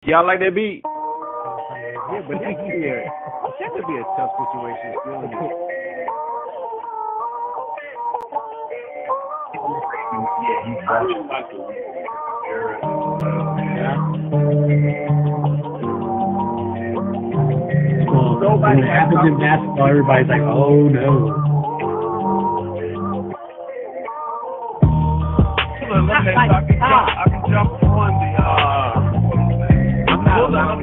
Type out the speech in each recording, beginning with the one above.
Y'all like that beat? Yeah, but that could be a tough situation. Still. So when it happens in basketball, everybody's like, "Oh no!" I can jump on the. I'm not.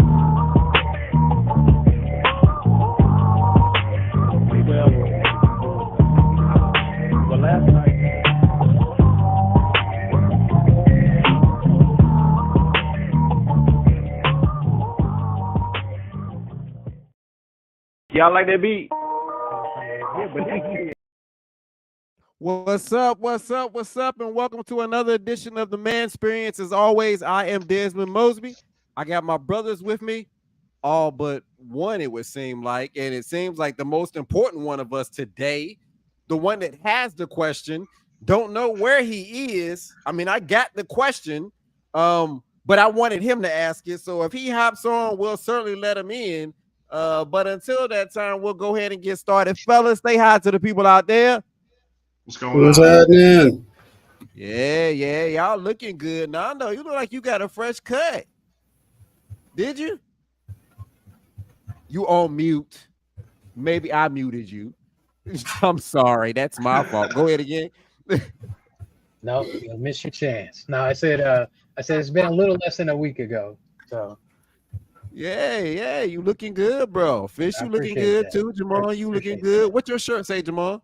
Well, last night. Y'all like that beat? Yeah, but What's up? What's up? What's up? And welcome to another edition of the Man Experience. As always, I am Desmond Mosby. I got my brothers with me, all but one, it would seem like, and it seems like the most important one of us today, the one that has the question, don't know where he is. I mean, I got the question, but I wanted him to ask it. So if he hops on, we'll certainly let him in. But until that time, we'll go ahead and get started. Fellas, say hi to the people out there. What's going on? What's happening? Yeah, y'all looking good. Nando, you look like you got a fresh cut. Did you? You on mute. Maybe I muted you. I'm sorry. That's my fault. Go ahead again. No, you'll miss your chance. No, I said it's been a little less than a week ago. So Yeah, you looking good, bro. Fish, you looking good that. too. Jamal, you looking good. What's your shirt say, Jamal?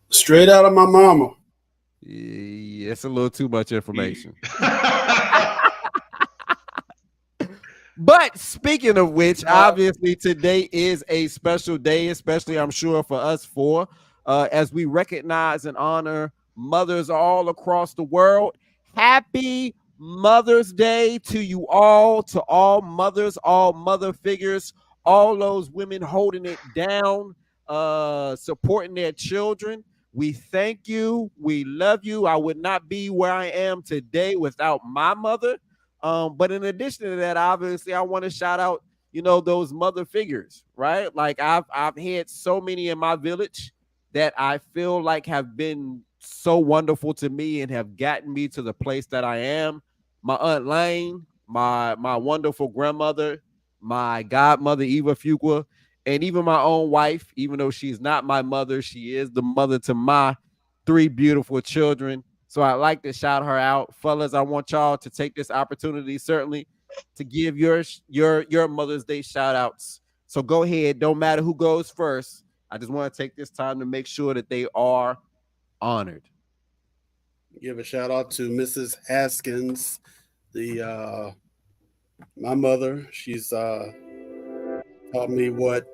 Straight out of my mama. Yeah, it's a little too much information. But speaking of which, obviously today is a special day, especially I'm sure for us four, as we recognize and honor mothers all across the world. Happy Mother's Day to you all, to all mothers, all mother figures, all those women holding it down, supporting their children. We thank you. We love you. I would not be where I am today without my mother. But in addition to that, obviously, I want to shout out, those mother figures, right? Like I've had so many in my village that I feel like have been so wonderful to me and have gotten me to the place that I am. My Aunt Lane, my wonderful grandmother, my godmother, Eva Fuqua, and even my own wife, even though she's not my mother, she is the mother to my 3 beautiful children. So I'd like to shout her out. Fellas, I want y'all to take this opportunity, certainly, to give your Mother's Day shout outs. So go ahead. Don't matter who goes first. I just want to take this time to make sure that they are honored. Give a shout out to Mrs. Haskins, my mother. She's taught me what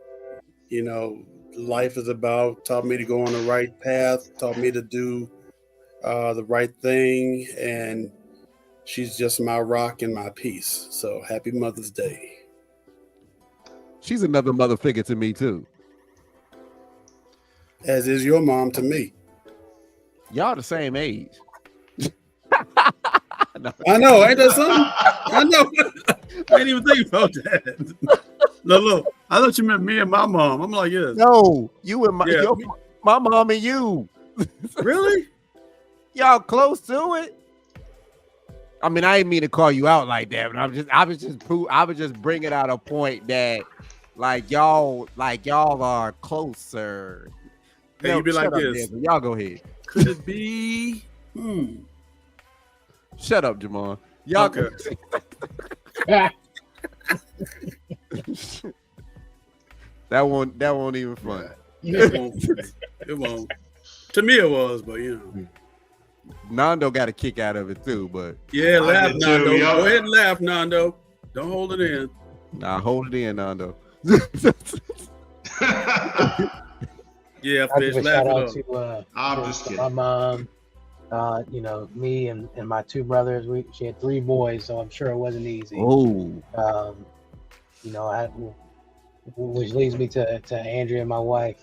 life is about. Taught me to go on the right path. Taught me to do the right thing, and she's just my rock and my peace. So happy Mother's Day. She's another mother figure to me too. As is your mom to me. Y'all the same age. No. I know, ain't that something? I know. I didn't even think about that. Look, I thought you meant me and my mom. I'm like, yes. No, you and my mom and you. Really? Y'all close to it? I mean, I didn't mean to call you out like that, but I was just bringing out a point that y'all are closer. Hey, you be like this. There, y'all go ahead. Could it be? Shut up, Jamal. Y'all okay. That won't even fun. It won't. To me, it was, but Nando got a kick out of it too, but yeah, laugh, Nando. Go ahead and laugh, Nando. Don't hold it in. Nah, hold it in, Nando. Yeah, I'll Fish, give a laugh shout out it to, I'm just to kidding. my mom. Me and my 2 brothers. She had 3 boys, so I'm sure it wasn't easy. Oh, which leads me to Andrea, my wife.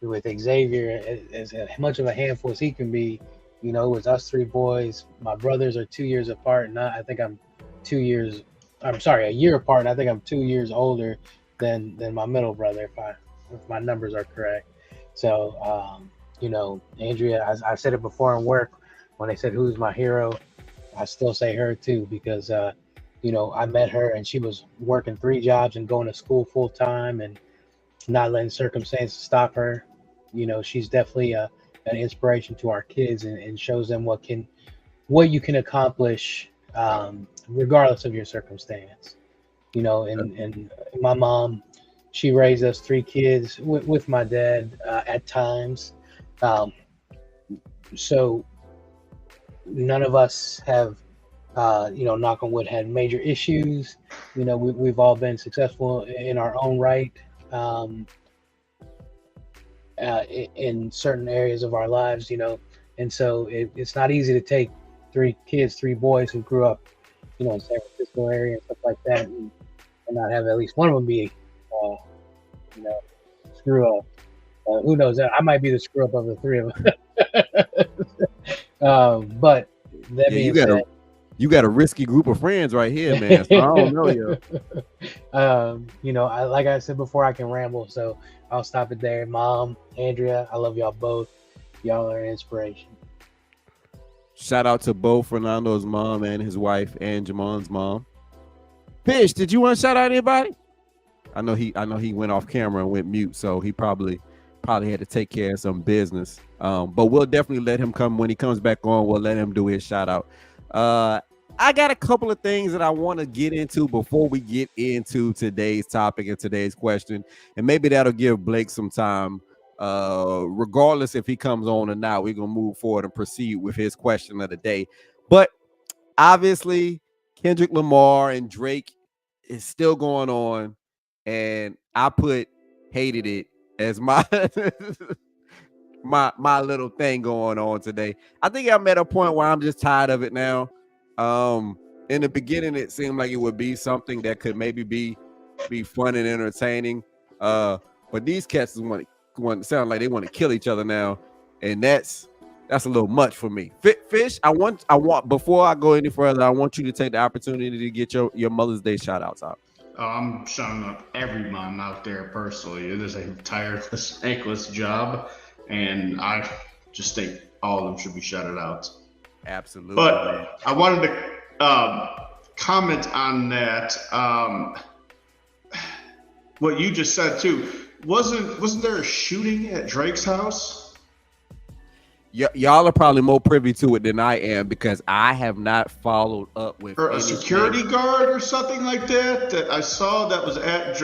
with Xavier as much of a handful as he can be. You know, it was us three boys. My brothers are 2 years apart, and I think I'm 2 years. I'm sorry, a year apart, and I think I'm 2 years older than my middle brother, if my numbers are correct. So, you know, Andrea, I said it before in work when they said who's my hero. I still say her too because, you know, I met her and she was working 3 jobs and going to school full time and not letting circumstances stop her. You know, she's definitely an inspiration to our kids and shows them what you can accomplish regardless of your circumstance. You know, and my mom, she raised us 3 kids with my dad at times. So none of us have, you know, knock on wood, had major issues. You know, we've all been successful in our own right in certain areas of our lives, you know. And so it's not easy to take 3 kids, 3 boys who grew up, you know, in San Francisco area and stuff like that, and not have at least one of them be, you know, screw up. Who knows? I might be the screw up of the 3 of them. But that being said, you got a risky group of friends right here, man. So I don't know you. You know, like I said before, I can ramble, so I'll stop it there. Mom, Andrea, I love y'all both. Y'all are an inspiration. Shout out to both Fernando's mom and his wife and Jamon's mom. Fish, did you want to shout out anybody? I know he went off camera and went mute, so he probably had to take care of some business. But we'll definitely let him come when he comes back on. We'll let him do his shout out. I got a couple of things that I want to get into before we get into today's topic and today's question, and maybe that'll give Blake some time. Regardless if he comes on or not, we're gonna move forward and proceed with his question of the day. But obviously, Kendrick Lamar and Drake is still going on, and I put hated it as my my little thing going on today. I think I'm at a point where I'm just tired of it now. In the beginning, it seemed like it would be something that could maybe be fun and entertaining. But these cats want to sound like they want to kill each other now, and that's a little much for me. Fish, I want before I go any further, I want you to take the opportunity to get your Mother's Day shout outs out. I'm shouting out every mom out there personally. It is a tireless, thankless job, and I just think all of them should be shouted out. Absolutely. But I wanted to comment on that. What you just said too. Wasn't there a shooting at Drake's house? Y'all are probably more privy to it than I am because I have not followed up with or a security guard or something like that I saw that was at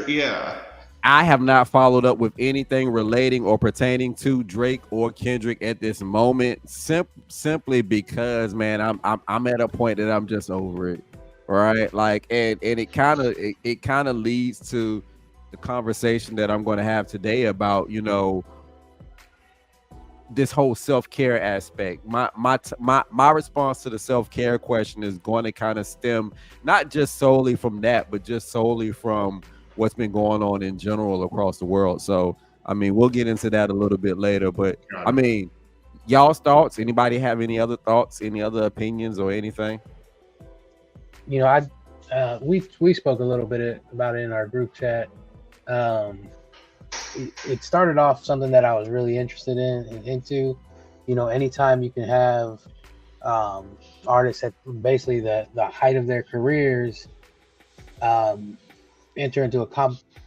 I have not followed up with anything relating or pertaining to Drake or Kendrick at this moment, simply because, man, I'm at a point that I'm just over it, right? Like, and it kind of leads to the conversation that I'm going to have today about, you know, this whole self-care aspect. My response to the self-care question is going to kind of stem not just solely from that, but just solely from what's been going on in general across the world. So, I mean, we'll get into that a little bit later, but I mean, y'all's thoughts, anybody have any other thoughts, any other opinions or anything? You know, we spoke a little bit about it in our group chat. It started off something that I was really interested into. You know, anytime you can have artists at basically the height of their careers enter into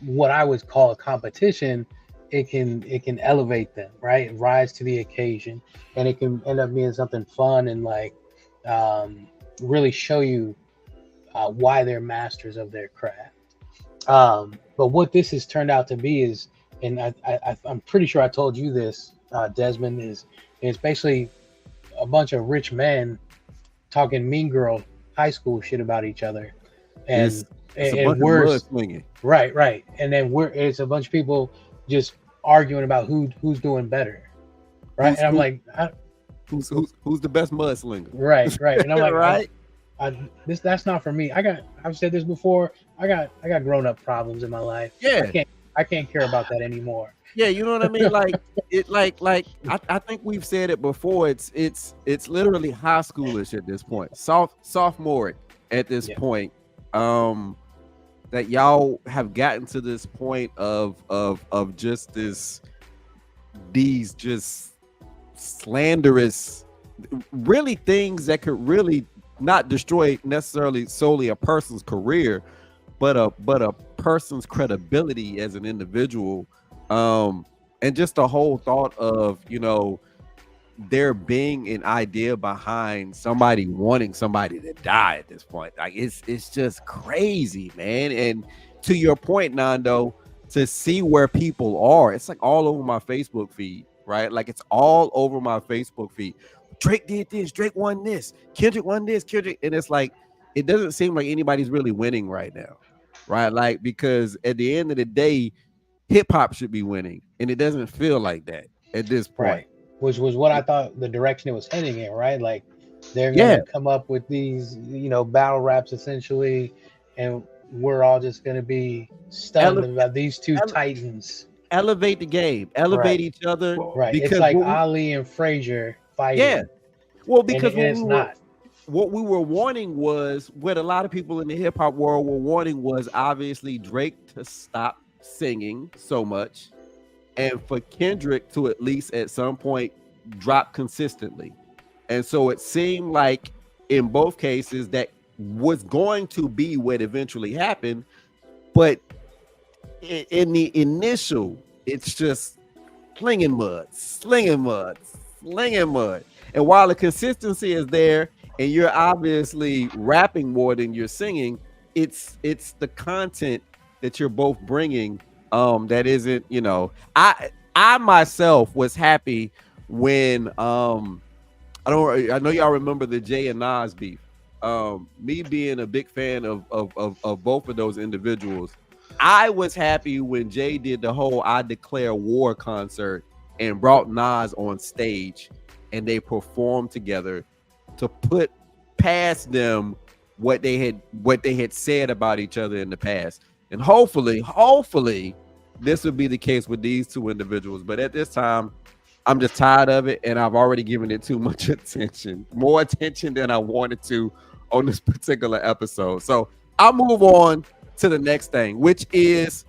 what I would call a competition, it can elevate them, right? Rise to the occasion, and it can end up being something fun and like really show you why they're masters of their craft. But what this has turned out to be is, and I'm pretty sure I told you this, Desmond, is basically a bunch of rich men talking Mean Girl high school shit about each other, and we're right, and then it's a bunch of people just arguing about who's doing better, right? And I'm like, who's the best mudslinger? Right, and I'm like, right. That's not for me. I've said this before. I got grown up problems in my life. Yeah. I can't care about that anymore. Yeah, you know what I mean? I think we've said it before. It's literally high schoolish at this point, sophomoric at this Yeah. point. That y'all have gotten to this point of just these just slanderous, really things that could really not destroy necessarily solely a person's career, but a person's credibility as an individual. And just the whole thought of, you know, there being an idea behind somebody wanting somebody to die at this point. Like it's just crazy, man. And to your point, Nando, to see where people are, it's like all over my Facebook feed, right? Like it's all over my Facebook feed. Drake did this, Drake won this, Kendrick won this, Kendrick, and it's like it doesn't seem like anybody's really winning right now, right? Like, because at the end of the day, hip hop should be winning, and it doesn't feel like that at this point. Right. Which was what I thought the direction it was heading in, right? Like they're gonna come up with these, you know, battle raps essentially, and we're all just gonna be stunned about these two titans. Elevate the game, elevate each other. Right. It's like Ali and Frazier fighting. Yeah. Well, because it's not. What we were wanting was, what a lot of people in the hip hop world were wanting was obviously Drake to stop singing so much, and for Kendrick to at least at some point drop consistently. And so it seemed like in both cases that was going to be what eventually happened, but in the initial, it's just slinging mud. And while the consistency is there and you're obviously rapping more than you're singing, it's the content that you're both bringing that isn't, you know. I myself was happy when I know y'all remember the Jay and Nas beef. Me being a big fan of both of those individuals, I was happy when Jay did the whole I Declare War concert and brought Nas on stage and they performed together to put past them what they had said about each other in the past. And hopefully this would be the case with these two individuals. But at this time, I'm just tired of it, and I've already given it too much attention, more attention than I wanted to on this particular episode. So I'll move on to the next thing, which is,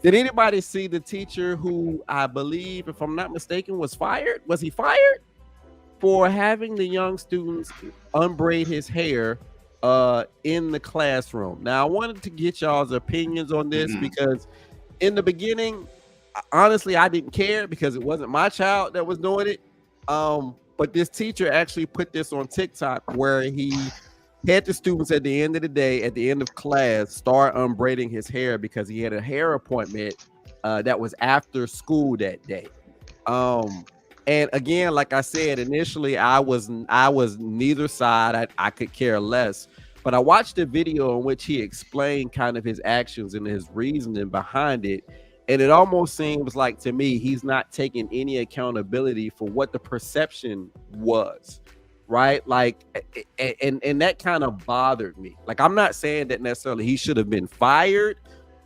did anybody see the teacher who I believe, if I'm not mistaken, was fired? Was he fired for having the young students unbraid his hair in the classroom? Now, I wanted to get y'all's opinions on this because in the beginning, honestly, I didn't care because it wasn't my child that was doing it. But this teacher actually put this on TikTok where he had the students at the end of the day, at the end of class, start unbraiding his hair because he had a hair appointment that was after school that day. And again, like I said, initially I was neither side. I could care less. But I watched a video in which he explained kind of his actions and his reasoning behind it. And it almost seems like to me, he's not taking any accountability for what the perception was, right? Like, and that kind of bothered me. Like, I'm not saying that necessarily he should have been fired,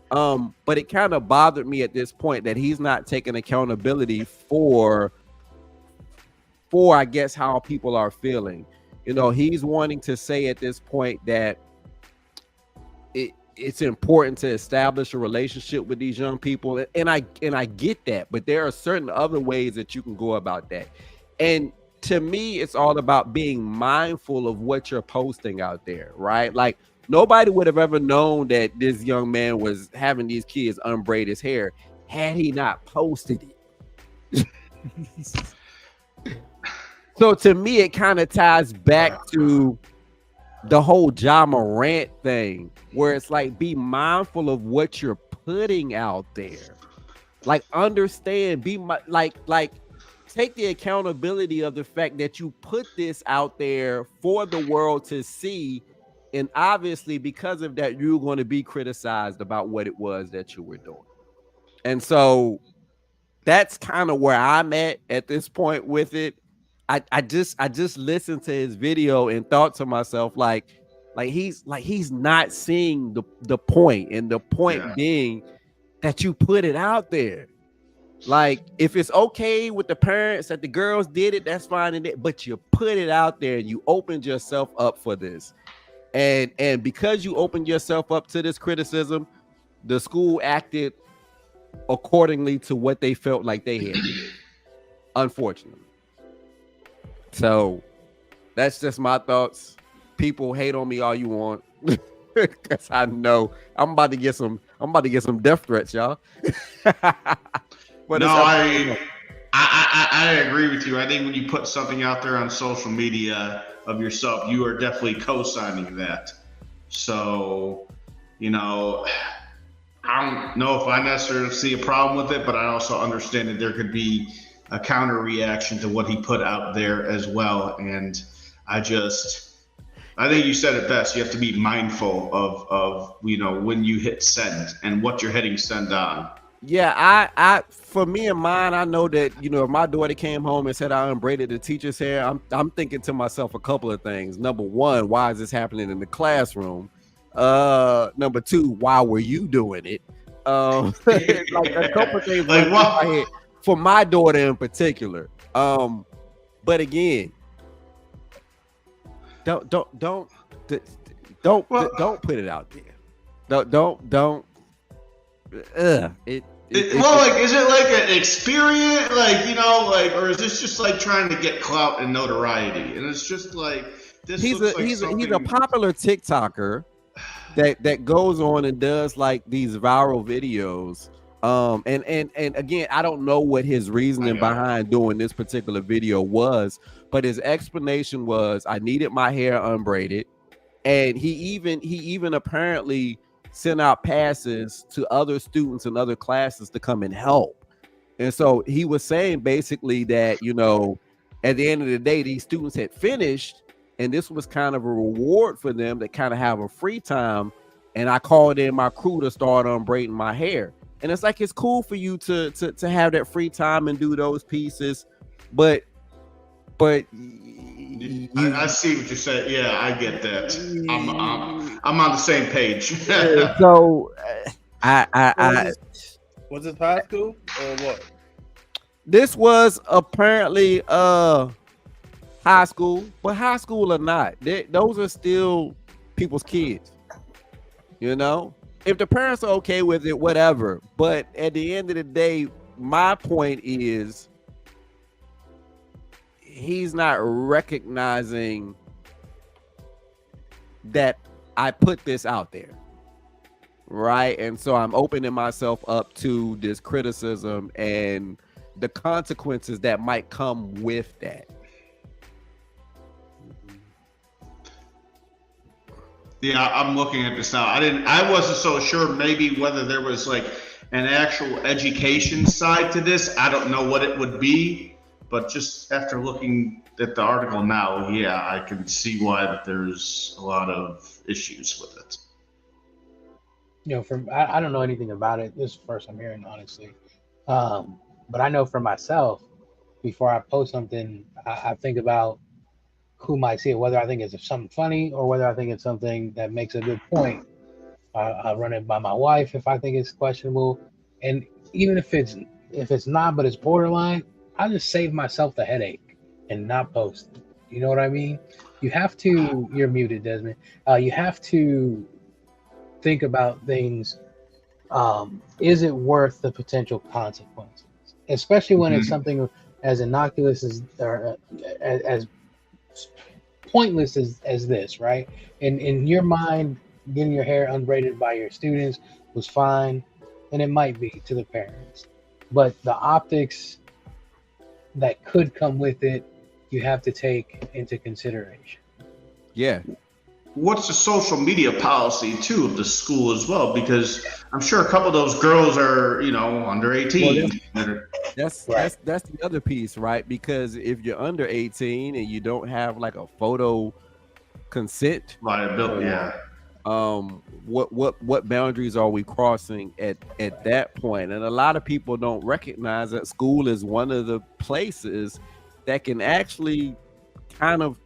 but it kind of bothered me at this point that he's not taking accountability for I guess how people are feeling. You know, he's wanting to say at this point that it's important to establish a relationship with these young people, and I get that, but there are certain other ways that you can go about that. And to me, it's all about being mindful of what you're posting out there, right? Like, nobody would have ever known that this young man was having these kids unbraid his hair had he not posted it. So to me, it kind of ties back to the whole Ja Morant thing, where it's like, be mindful of what you're putting out there. Like, understand, take the accountability of the fact that you put this out there for the world to see. And obviously, because of that, you're going to be criticized about what it was that you were doing. And so that's kind of where I'm at this point with it. I just listened to his video and thought to myself, like he's not seeing the point, and the point being that you put it out there. Like, if it's okay with the parents that the girls did it, that's fine. But you put it out there and you opened yourself up for this. And because you opened yourself up to this criticism, the school acted accordingly to what they felt like they had, unfortunately. So that's just my thoughts. People hate on me all you want, because I know I'm about to get some death threats, y'all. But no, I agree with you. I think when you put something out there on social media of yourself, you are definitely co-signing that. So, you know, I don't know if I necessarily see a problem with it, but I also understand that there could be a counter reaction to what he put out there as well. And I think you said it best. You have to be mindful of you know, when you hit send and what you're hitting send on. Yeah, I for me and mine, I know that, you know, if my daughter came home and said I unbraided the teacher's hair, I'm thinking to myself a couple of things. Number one, why is this happening in the classroom? Number two, why were you doing it? Like a couple of things like what? For my daughter in particular. But again, don't put it out there. Don't. Like, is it like an experience, like, you know, like, or is this just like trying to get clout and notoriety? And it's just like this. He's a popular TikToker that goes on and does like these viral videos. And again, I don't know what his reasoning behind doing this particular video was, but his explanation was, I needed my hair unbraided, and he even apparently sent out passes to other students in other classes to come and help. And so he was saying basically that, you know, at the end of the day, these students had finished, and this was kind of a reward for them to kind of have a free time. And I called in my crew to start unbraiding my hair. And it's like, it's cool for you to have that free time and do those pieces, but I see what you're saying. Yeah, I get that. I'm on the same page. So I was this high school or what? This was apparently high school, but high school or not, those are still people's kids. You know, if the parents are okay with it, whatever. But at the end of the day, my point is, he's not recognizing that I put this out there, right? And so I'm opening myself up to this criticism and the consequences that might come with that. Yeah, I'm looking at this now. I wasn't so sure maybe whether there was like an actual education side to this. I don't know what it would be, but just after looking at the article now, yeah, I can see why that there's a lot of issues with it. You know, I don't know anything about it. This is the first I'm hearing, honestly. But I know for myself, before I post something, I think about who might see it, whether I think it's something funny or whether I think it's something that makes a good point. I run it by my wife if I think it's questionable, and even if it's not, but it's borderline, I just save myself the headache and not post it. You know what I mean? You have to. You're muted, Desmond. You have to think about things. Is it worth the potential consequences, especially when it's something as innocuous as pointless as this, right? And in your mind, getting your hair unbraided by your students was fine, and it might be to the parents, but the optics that could come with it, you have to take into consideration. Yeah. What's the social media policy too of the school as well? Because I'm sure a couple of those girls are, you know, under 18. That's the other piece, right? Because if you're under 18 and you don't have like a photo consent liability, what boundaries are we crossing at that point? And a lot of people don't recognize that school is one of the places that can actually kind of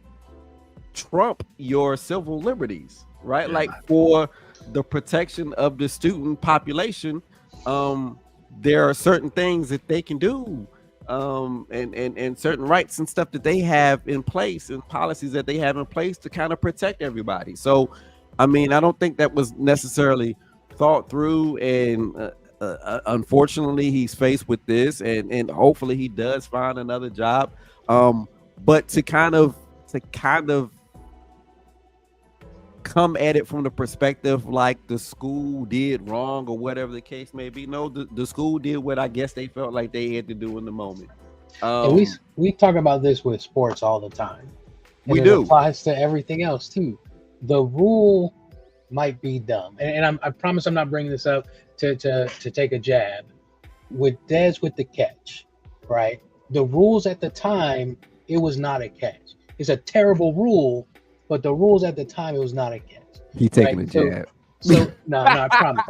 trump your civil liberties, right? Like, for the protection of the student population, there are certain things that they can do, and certain rights and stuff that they have in place and policies that they have in place to kind of protect everybody. So, I mean, I don't think that was necessarily thought through, and unfortunately, he's faced with this, and hopefully he does find another job. But to kind of come at it from the perspective like the school did wrong or whatever the case may be. No, the school did what I guess they felt like they had to do in the moment. And we talk about this with sports all the time. And We it do. applies to everything else too. The rule might be dumb, and I promise I'm not bringing this up to take a jab. With Dez with the catch, right? The rules at the time, it was not a catch. It's a terrible rule, but the rules at the time, it was not a catch. He taking Right, a jab. So no, I promise.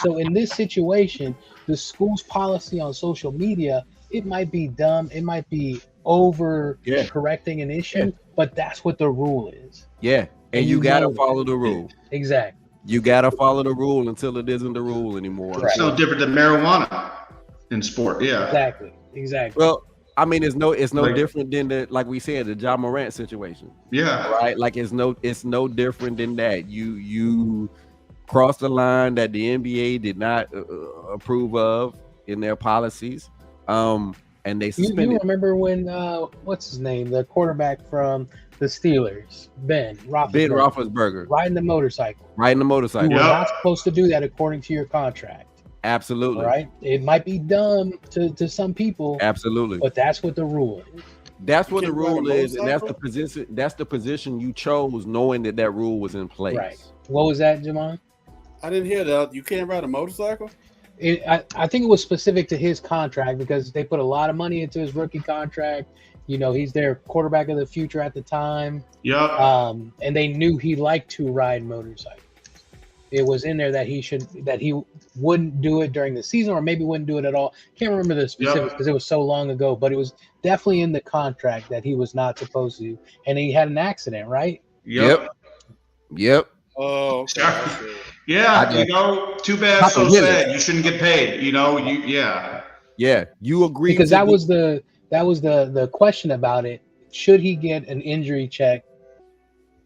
So in this situation, the school's policy on social media, it might be dumb, it might be over correcting an issue, but that's what the rule is. Yeah, and you gotta follow the rule. Exactly. You gotta follow the rule until it isn't the rule anymore. Right. It's no different than marijuana in sport. Yeah. Exactly. Well, I mean, it's no Like- different than the, like we said, the Ja Morant situation, Yeah. right? Like it's no different than that. You crossed the line that the NBA did not approve of in their policies, and they You suspended. remember when what's his name, the quarterback from the Steelers, Ben Roethlisberger riding the motorcycle. riding the You motorcycle. were Yeah. not supposed to do that according to your contract. Absolutely, All right. It might be dumb to some people, absolutely. but that's what the rule is. That's what the You can't ride a rule is, and that's the motorcycle? position. That's the position you chose, knowing that rule was in place. Right. What was that, Jamon? I didn't hear that. You can't ride a motorcycle? I think it was specific to his contract because they put a lot of money into his rookie contract. You know, he's their quarterback of the future at the time. Yep. And they knew he liked to ride motorcycles. It was in there that he wouldn't do it during the season, or maybe wouldn't do it at all. Can't remember the specifics because it was so long ago, but it was definitely in the contract that he was not supposed to. And he had an accident, right? Yep. Yep. Oh, okay. I see. Yeah. I You know, too bad, Not so really. sad. You shouldn't get paid. You know, yeah. Yeah. You agree Because to that was the question about it. Should he get an injury check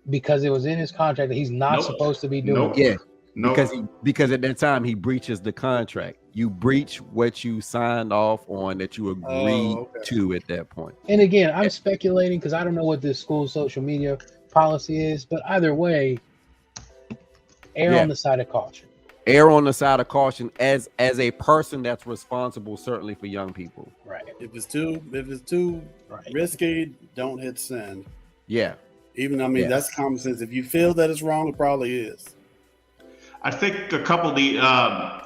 because it was in his contract that he's not Nope. supposed to be doing? Nope. Yeah, No. because at that time he breaches the contract. You breach what you signed off on that you agreed okay. to at that point. And again, I'm speculating because I don't know what this school's social media policy is, but either way, err Yeah. on the side of caution. Err on the side of caution as a person that's responsible, certainly for young people. Right. If it's too Right. risky, don't hit send. Yeah. Even that's common sense. If you feel that it's wrong, it probably is. I think a couple of the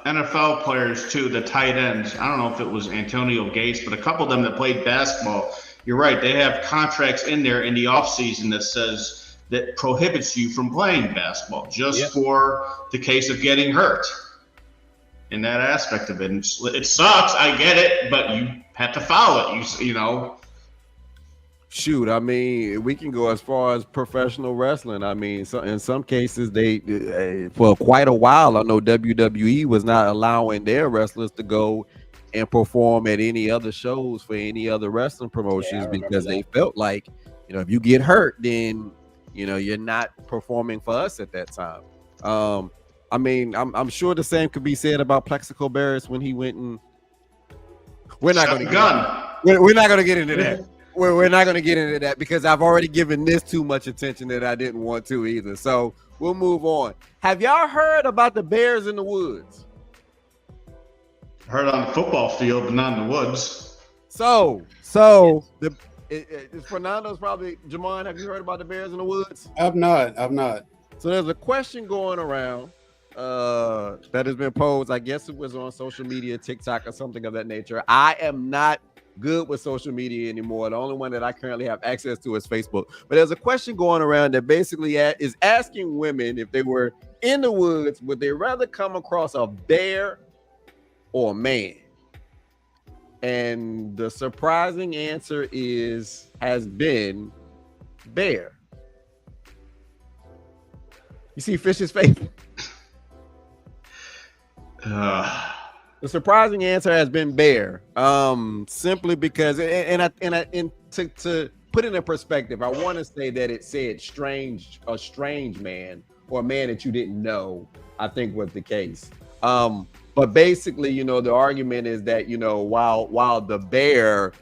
NFL players too, the tight ends. I don't know if it was Antonio Gates, but a couple of them that played basketball. You're right. They have contracts in there in the offseason that prohibits you from playing basketball just for the case of getting hurt. In that aspect of it, and it sucks. I get it, but you have to follow it. You know. Shoot, I mean, we can go as far as professional wrestling. I mean, so in some cases, they for quite a while, I know WWE was not allowing their wrestlers to go and perform at any other shows for any other wrestling promotions because they felt like, if you get hurt, then you're not performing for us at that time. I mean, I'm sure the same could be said about Plexico Barris when he went and we're not going to get into that. We're not going to get into that because I've already given this too much attention that I didn't want to either. So we'll move on. Have y'all heard about the Bears in the Woods? Heard on the football field, but not in the woods. So Fernando's probably, Jamon, have you heard about the Bears in the Woods? I've not. So there's a question going around that has been posed. I guess it was on social media, TikTok or something of that nature. I am not good with social media anymore. The only one that I currently have access to is Facebook. But there's a question going around that basically is asking women if they were in the woods, would they rather come across a bear or a man? And the surprising answer has been bear. You see Fish's face? The surprising answer has been bear. Simply because, and to put it in perspective, I want to say that it said a strange man, or a man that you didn't know, I think was the case. But basically, the argument is that, while the bear,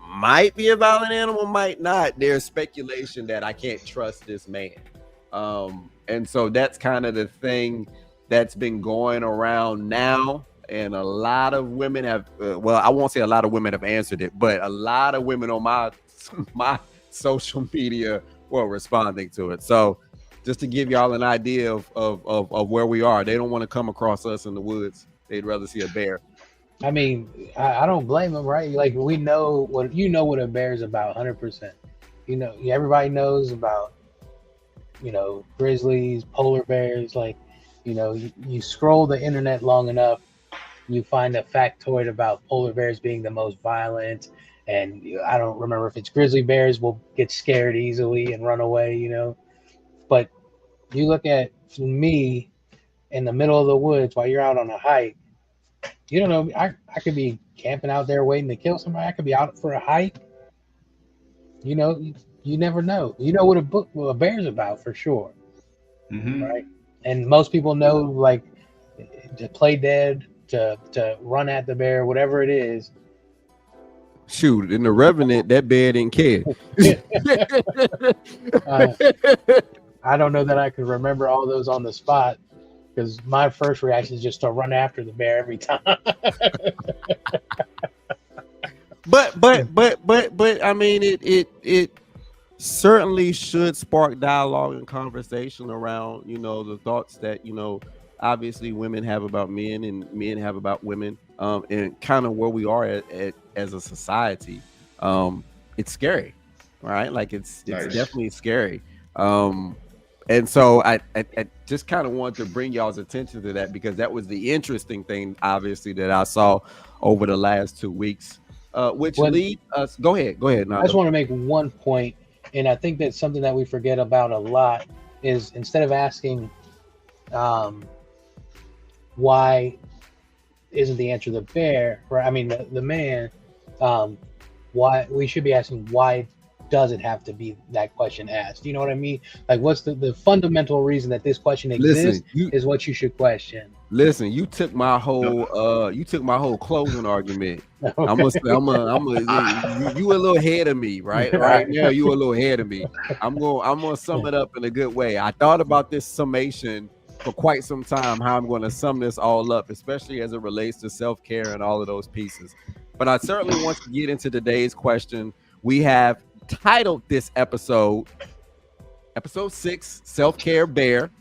might be a violent animal, might not, there's speculation that I can't trust this man. And so that's kind of the thing that's been going around now. And a lot of women have, I won't say a lot of women have answered it, but a lot of women on my social media were responding to it. So just to give y'all an idea of where we are, they don't want to come across us in the woods. They'd rather see a bear. I mean, I don't blame them, right? Like, we know what a bear is about, 100%. Everybody knows about, grizzlies, polar bears. Like, you scroll the internet long enough, you find a factoid about polar bears being the most violent. And I don't remember if it's grizzly bears will get scared easily and run away, But you look at me in the middle of the woods while you're out on a hike. You don't know. I could be camping out there waiting to kill somebody. I could be out for a hike. You never know. You know what a bear's about for sure, right? And most people know, like, to play dead, to run at the bear, whatever it is. Shoot, in The Revenant, that bear didn't care. I don't know that I could remember all those on the spot, because my first reaction is just to run after the bear every time. but I mean, it certainly should spark dialogue and conversation around, the thoughts that, obviously women have about men and men have about women, and kind of where we are as a society. It's scary, right? Like, it's Nice. definitely scary. And so I just kind of wanted to bring y'all's attention to that, because that was the interesting thing, obviously, that I saw over the last 2 weeks, which lead us. Go ahead. Nando. I just want to make one point, and I think that's something that we forget about a lot, is instead of asking why isn't the answer the bear, right? I mean, the man, why we should be asking, why does it have to be that question asked? You know what I mean? Like, what's the fundamental reason that this question exists? Is what you should question. Listen, you took my whole closing argument. Okay. You a little ahead of me, right? Right now, you a little ahead of me. I'm gonna sum it up in a good way. I thought about this summation for quite some time, how I'm going to sum this all up, especially as it relates to self-care and all of those pieces. But I certainly want to get into today's question. We have titled this episode 6, Self-Care Bear.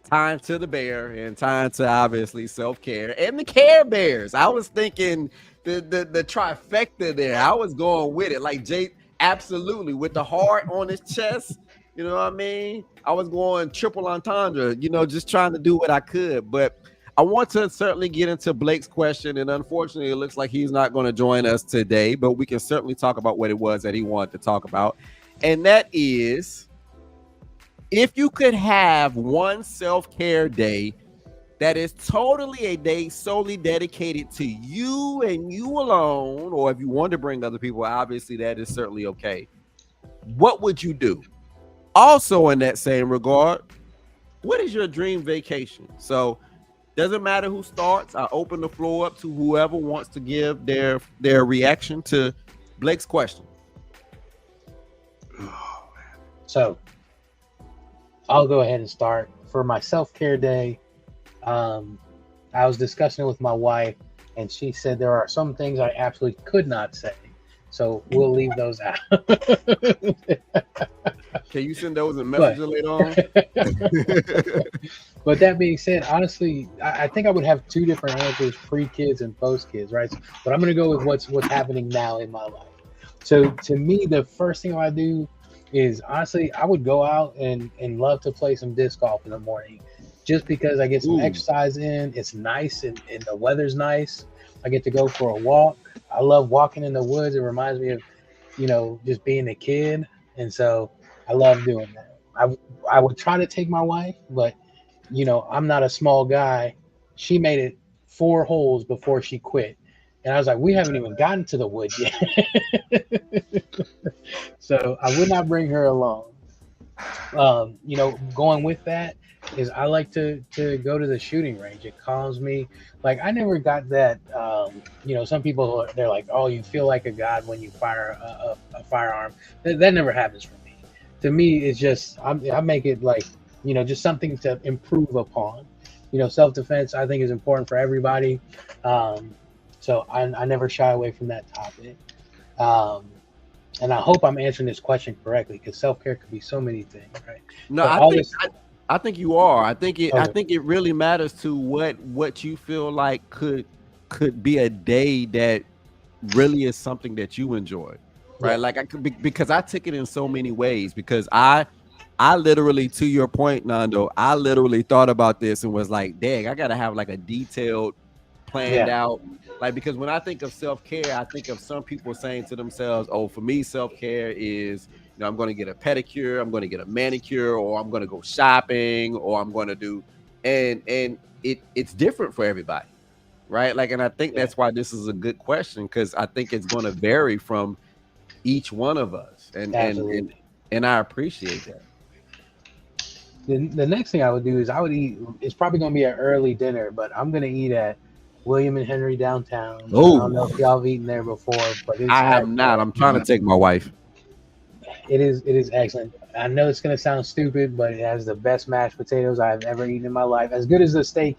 Time to the bear and time to, obviously, self-care and the Care Bears. I was thinking the trifecta there. I was going with it, like Jay, absolutely, with the heart on his chest. You know what I mean? I was going triple entendre, just trying to do what I could. But I want to certainly get into Blake's question, and unfortunately, it looks like he's not going to join us today, but we can certainly talk about what it was that he wanted to talk about. And that is, if you could have one self-care day that is totally a day solely dedicated to you and you alone, or if you want to bring other people, obviously that is certainly okay. What would you do? Also, in that same regard, what is your dream vacation? So, doesn't matter who starts. I open the floor up to whoever wants to give their reaction to Blake's question. So, I'll go ahead and start. For my self-care day, I was discussing it with my wife, and she said there are some things I absolutely could not say. So we'll leave those out. Can you send those in Messenger later on? But that being said, honestly, I think I would have two different answers, pre-kids and post-kids, right? But I'm going to go with what's happening now in my life. So to me, the first thing I do is, honestly, I would go out and love to play some disc golf in the morning, just because I get some exercise in. It's nice and the weather's nice. I get to go for a walk. I love walking in the woods. It reminds me of, just being a kid. And so I love doing that. I would try to take my wife, but, I'm not a small guy. she made it 4 holes before she quit. And I was like, we haven't even gotten to the woods yet. So I would not bring her along. You know, going with that is I like to go to the shooting range. It calms me. Like I never got that. You know, some people they're like, oh, you feel like a god when you fire a firearm. That never happens for me. To me, it's just I make it like, you know, just something to improve upon. You know, self-defense I think is important for everybody. So I never shy away from that topic. And I hope I'm answering this question correctly because self-care could be so many things, right? No, But I think you are. I think it. I Okay. think it really matters to what you feel like could be a day that really is something that you enjoy, right? Yeah. Like I could be, because I took it in so many ways. Because I literally, to your point, Nando, I literally thought about this and was like, dang, I gotta have like a detailed, planned out. Like because when I think of self-care, I think of some people saying to themselves, "Oh, for me, self-care is." You know, I'm going to get a pedicure, I'm going to get a manicure, or I'm going to go shopping, or I'm going to do, and it's different for everybody, right? Like, and I think that's why this is a good question because I think it's going to vary from each one of us, and I appreciate that. The next thing I would do is I would eat. It's probably going to be an early dinner, but I'm going to eat at William and Henry downtown. Oh. I don't know if y'all have eaten there before, but it's I have not. I'm trying to take my wife. It is excellent. I know it's going to sound stupid, but it has the best mashed potatoes I've ever eaten in my life. As good as the steak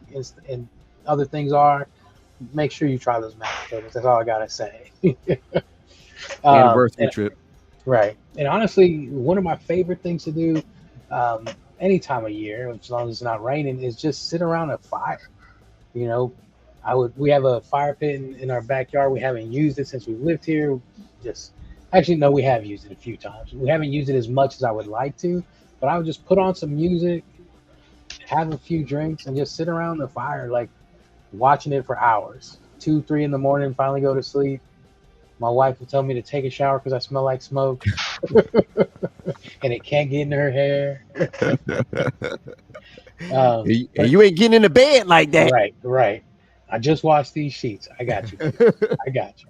and other things are, make sure you try those mashed potatoes. That's all I got to say. Anniversary trip. Right. And honestly, one of my favorite things to do any time of year, as long as it's not raining, is just sit around a fire. You know, we have a fire pit in our backyard. We haven't used it since we've lived here. Actually, no, we have used it a few times. We haven't used it as much as I would like to, but I would just put on some music, have a few drinks, and just sit around the fire, like watching it for hours. 2, 3 in the morning, finally go to sleep. My wife would tell me to take a shower because I smell like smoke, and it can't get in her hair. And you ain't getting in the bed like that. Right. I just washed these sheets. I got you. I got you.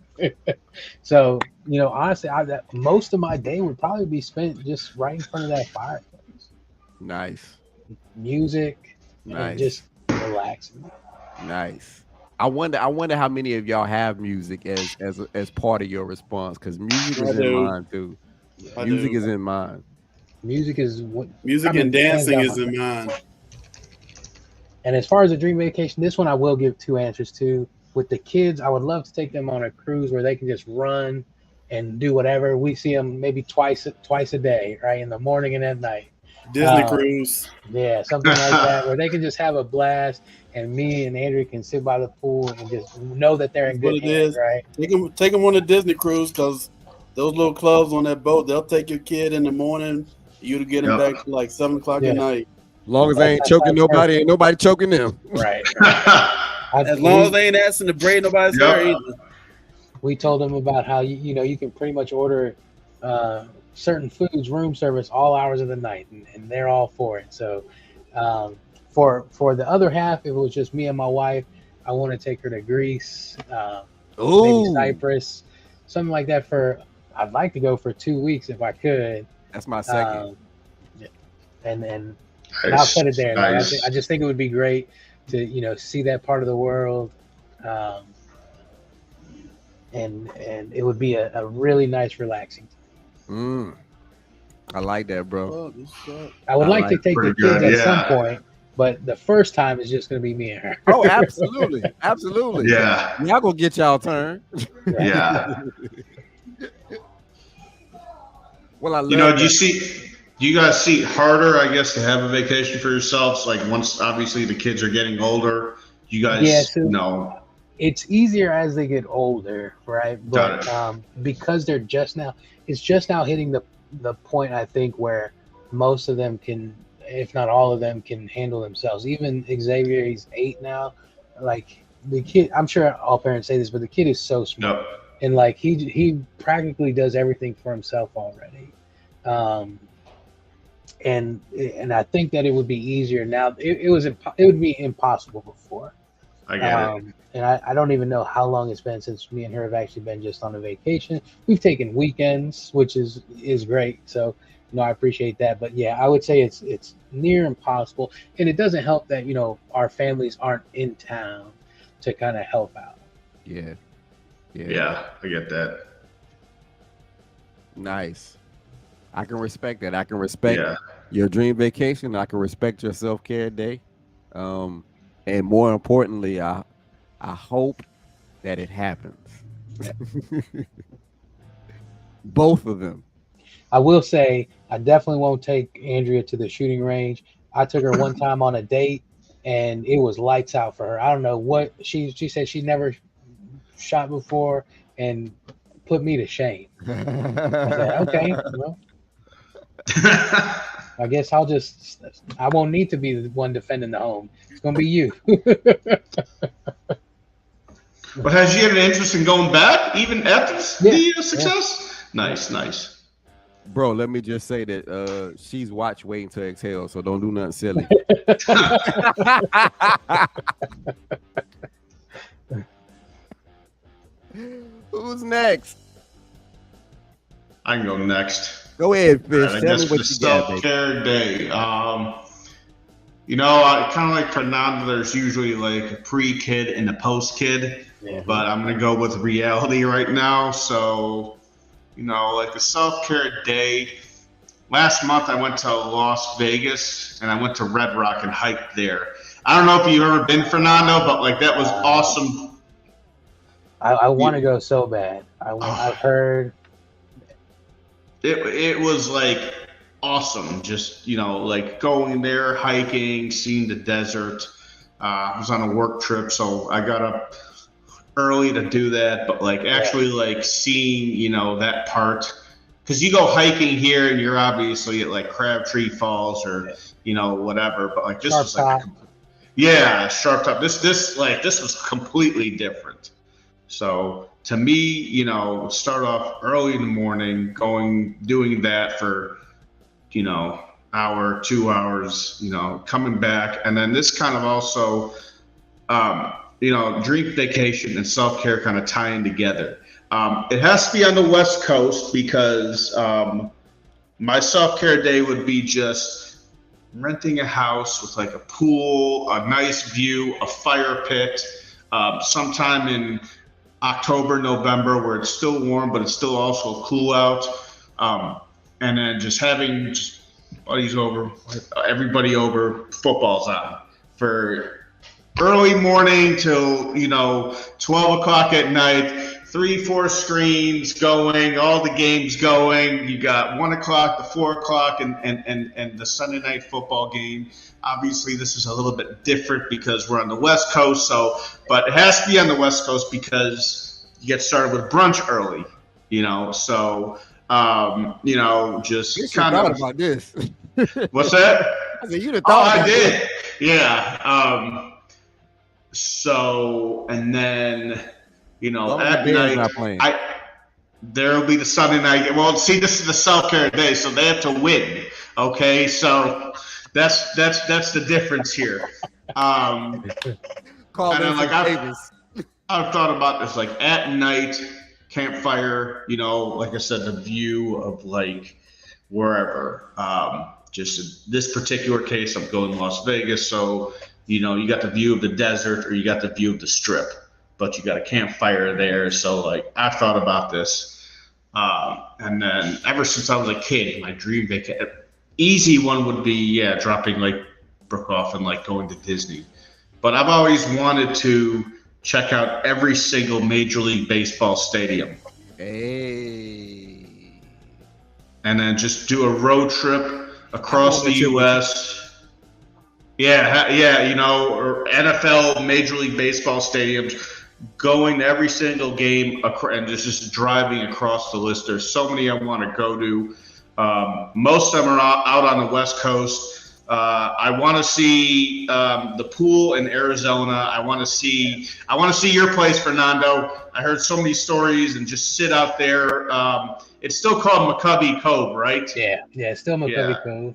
So, you know, honestly, most of my day would probably be spent just right in front of that fireplace. Nice. Music, Nice. and just relaxing. Nice. I wonder how many of y'all have music as part of your response because music is in mine too. Music is in mine. Music is what Music and dancing is in mine. And as far as a dream vacation, this one I will give 2 answers to. With the kids, I would love to take them on a cruise where they can just run and do whatever. We see them maybe twice a day, right? In the morning and at night. Disney cruise. Yeah, something like that, where they can just have a blast and me and Andrew can sit by the pool and just know that they're in good hands, right? Take them on a Disney cruise because those little clubs on that boat, they'll take your kid in the morning. You to get them back to like 7 o'clock at night. As long as they ain't choking nobody, ain't nobody choking them. Right. As long as they ain't asking to braid nobody's hair either. We told them about how you can pretty much order certain foods room service all hours of the night, and they're all for it. So for the other half, if it was just me and my wife, I want to take her to Greece, maybe Cyprus, something like that. I'd like to go for 2 weeks if I could. That's my second. And I'll put it there. Nice. Like, I just think it would be great to see that part of the world, and it would be a really nice, relaxing time. I like that, bro. I would like to take the kids at some point, but the first time is just going to be me and her. Oh, absolutely, absolutely. Yeah, y'all gonna get y'all turn. Yeah. Well, I love do you guys see it harder, I guess, to have a vacation for yourselves? Like once, obviously, the kids are getting older, you guys know. It's easier as they get older, right? But because they're just now hitting the point, I think, where most of them can, if not all of them, can handle themselves. Even Xavier, he's 8 now. Like the kid, I'm sure all parents say this, but the kid is so smart. Yep. And like he practically does everything for himself already. And I think that it would be easier now. It would be impossible before. I get it. And I don't even know how long it's been since me and her have actually been just on a vacation. We've taken weekends, which is great. So, I appreciate that. But yeah, I would say it's near impossible. And it doesn't help that, our families aren't in town to kind of help out. Yeah. Yeah, I get that. Nice. I can respect that. I can respect your dream vacation. I can respect your self-care day. And more importantly, I hope that it happens. Both of them. I will say I definitely won't take Andrea to the shooting range. I took her one time on a date and it was lights out for her. I don't know what she said she never shot before and put me to shame. I said, okay, well, I guess I won't need to be the one defending the home. It's going to be you. But has she had an interest in going back even after the success? Yeah. Nice. Bro, let me just say that she's watch Waiting to Exhale, so don't do nothing silly. Who's next? I can go next. Go ahead, Fish. Right, I guess for the self-care day. I kind of like Fernando. There's usually like a pre-kid and a post-kid, but I'm gonna go with reality right now. So, like a self-care day. Last month I went to Las Vegas and I went to Red Rock and hiked there. I don't know if you've ever been, Fernando, but like that was awesome. I want to go so bad. I've heard. It was like awesome. Just, like going there, hiking, seeing the desert. I was on a work trip, so I got up early to do that. But like actually like seeing, that part. Because you go hiking here and you're obviously at like Crabtree Falls or, whatever. But like this was like, Sharp Top. This was completely different. So to me, start off early in the morning, doing that for, hour, 2 hours, coming back. And then this kind of also, dream vacation and self-care kind of tying together. It has to be on the West Coast because my self-care day would be just renting a house with like a pool, a nice view, a fire pit, sometime in October, November, where it's still warm, but it's still also cool out. And then just having buddies over, everybody over, football's on for early morning till, 12 o'clock at night, 3-4 screens going, all the games going. You got 1 o'clock to 4 o'clock and the Sunday night football game. Obviously, this is a little bit different because we're on the West Coast. But it has to be on the West Coast because you get started with brunch early. So just kind of about this. What's that? I said, you'd have thought. I did. This. Yeah. So and then. At night, there'll be the Sunday night. Well, see, this is the self-care day, so they have to win. Okay, so that's the difference here. And then, like I've thought about this, like at night, campfire. Like I said, the view of like wherever. Just in this particular case, I'm going to Las Vegas, so you got the view of the desert or you got the view of the Strip. But you got a campfire there. So like I've thought about this. And then ever since I was a kid, my dream vacation, easy one would be, dropping like Brooke off and like going to Disney. But I've always wanted to check out every single Major League Baseball stadium. Hey. And then just do a road trip across the U.S. Or NFL, Major League Baseball stadiums. Going to every single game and just driving across the list. There's so many I want to go to. Most of them are out on the West Coast. I want to see the pool in Arizona. I want to see your place, Fernando. I heard so many stories and just sit out there. It's still called McCovey Cove, right? Yeah, it's still McCovey Cove.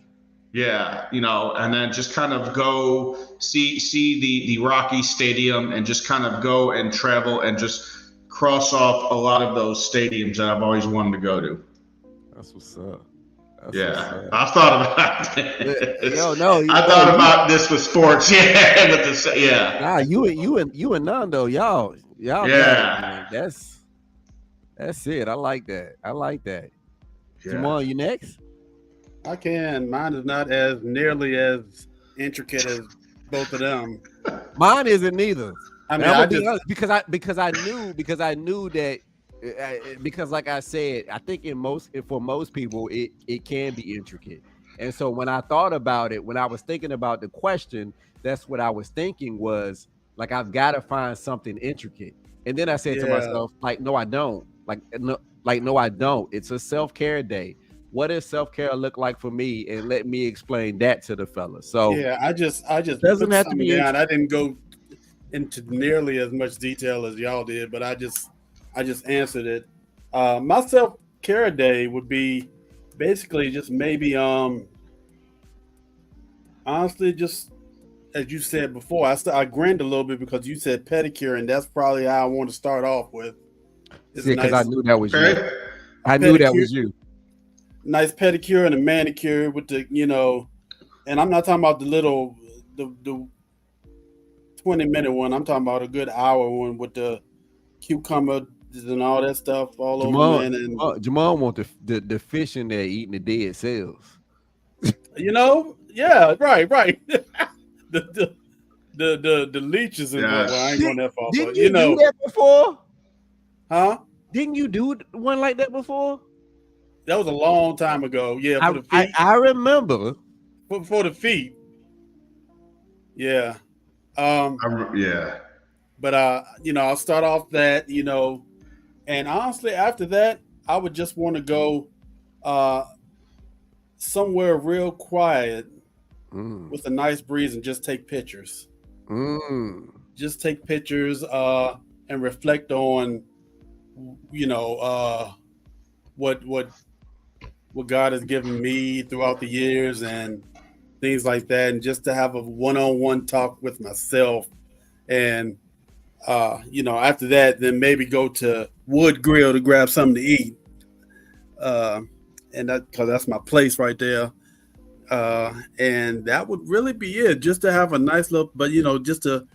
Yeah, and then just kind of go see the Rocky Stadium and just kind of go and travel and just cross off a lot of those stadiums that I've always wanted to go to. That's what's up. I've thought about it. No, I thought about this with sports. Yeah, Nah, you and Nando, y'all. Yeah. That's it. I like that. Yeah. Jamal, you next? I can. Mine is not as nearly as intricate as both of them. Mine isn't neither. I mean, And I'm I gonna be just honest, because I knew that because like I said, I think for most people it can be intricate. And so when I thought about it, when I was thinking about the question, that's what I was thinking was like, I've got to find something intricate. And then I said to myself, like, no, I don't. No, I don't. It's a self-care day. What does self-care look like for me? And let me explain that to the fellas. So yeah, I just doesn't put have to be something down. I didn't go into nearly as much detail as y'all did, but I just answered it. My self-care day would be basically just maybe honestly, just as you said before, I grinned a little bit because you said pedicure, and that's probably how I want to start off with. because I knew that was you. Okay. I knew that was you. Nice pedicure and a manicure with the, and I'm not talking about the 20-minute one. I'm talking about a good hour one with the cucumber and all that stuff all over, man. And Jamal want the fish in there eating the dead cells. Yeah, right. the leeches and Yes. well, I ain't going that far. Didn't But, you do that before? huh? Didn't you do one like that before? That was a long time ago. Yeah, for the feet. I remember. For the feet. Yeah. Yeah. But I'll start off that, and honestly, after that, I would just want to go somewhere real quiet with a nice breeze and just take pictures. Just take pictures and reflect on, what God has given me throughout the years and things like that, and just to have a one-on-one talk with myself. And after that, then maybe go to Wood Grill to grab something to eat, and because that's my place right there. And that would really be it, just to have a nice little, but just to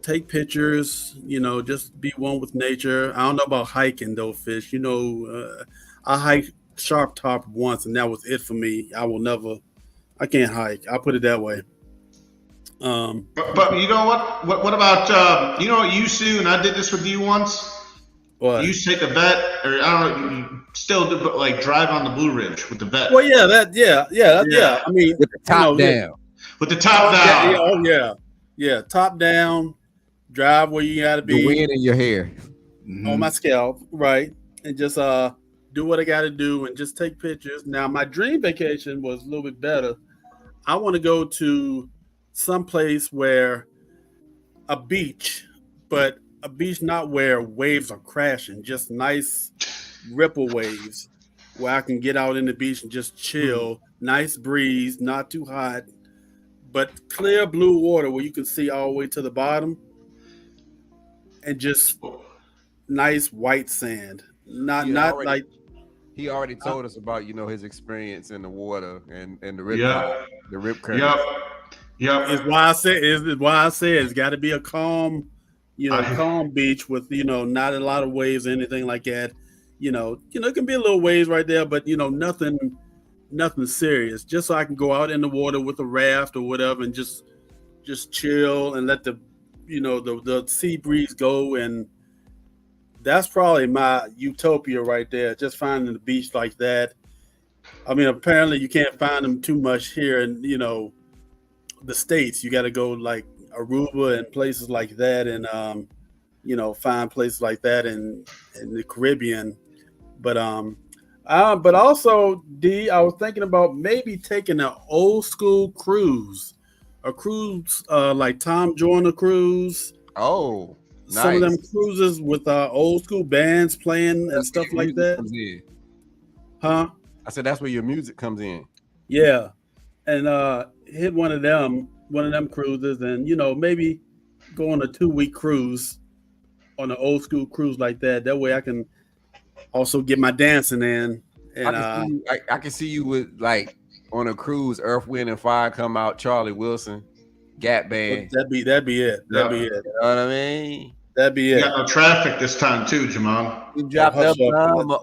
take pictures, just be one with nature. I don't know about hiking though, Fish. I hiked Sharp Top once, and that was it for me. I can't hike. I'll put it that way. But you know what? What about what you, Sue, and I did this with you once. What? You used to take a vet, or I don't know, you still do, but like drive on the Blue Ridge with the vet. Well, yeah. I mean, With the top down. With the top down. Yeah. Top down. Drive where you gotta be. The wind in your hair. On my scalp, right? And just do what I gotta do and just take pictures. Now, my dream vacation was a little bit better. I want to go to some place where a beach, but a beach not where waves are crashing, just nice ripple waves where I can get out in the beach and just chill. Nice breeze, not too hot, but clear blue water where you can see all the way to the bottom, and just nice white sand. He already told us about his experience in the water and the rip the rip current. Yep. It's why I say it's got to be a calm, calm beach with not a lot of waves or anything like that. It can be a little waves right there, but nothing serious. Just so I can go out in the water with a raft or whatever and just chill and let the sea breeze go. And that's probably my utopia right there. Just finding the beach like that. I mean, apparently you can't find them too much here in the States. You got to go like Aruba and places like that, and find places like that in the Caribbean. But also, D, I was thinking about maybe taking an old school cruise, a cruise like Tom Joyner cruise. Oh, nice. Some of them cruises with old school bands playing and stuff like that. Comes in. Huh? I said that's where your music comes in. Yeah. and hit one of them cruises, and maybe go on a 2-week cruise, on an old school cruise like that. That way I can also get my dancing in. And I can see you with like on a cruise, Earth, Wind and Fire come out, Charlie Wilson, Gap Band. that'd be it. That'd be it. You know what I mean? That'd be You it. got no traffic this time too, Jamal. You dropped up.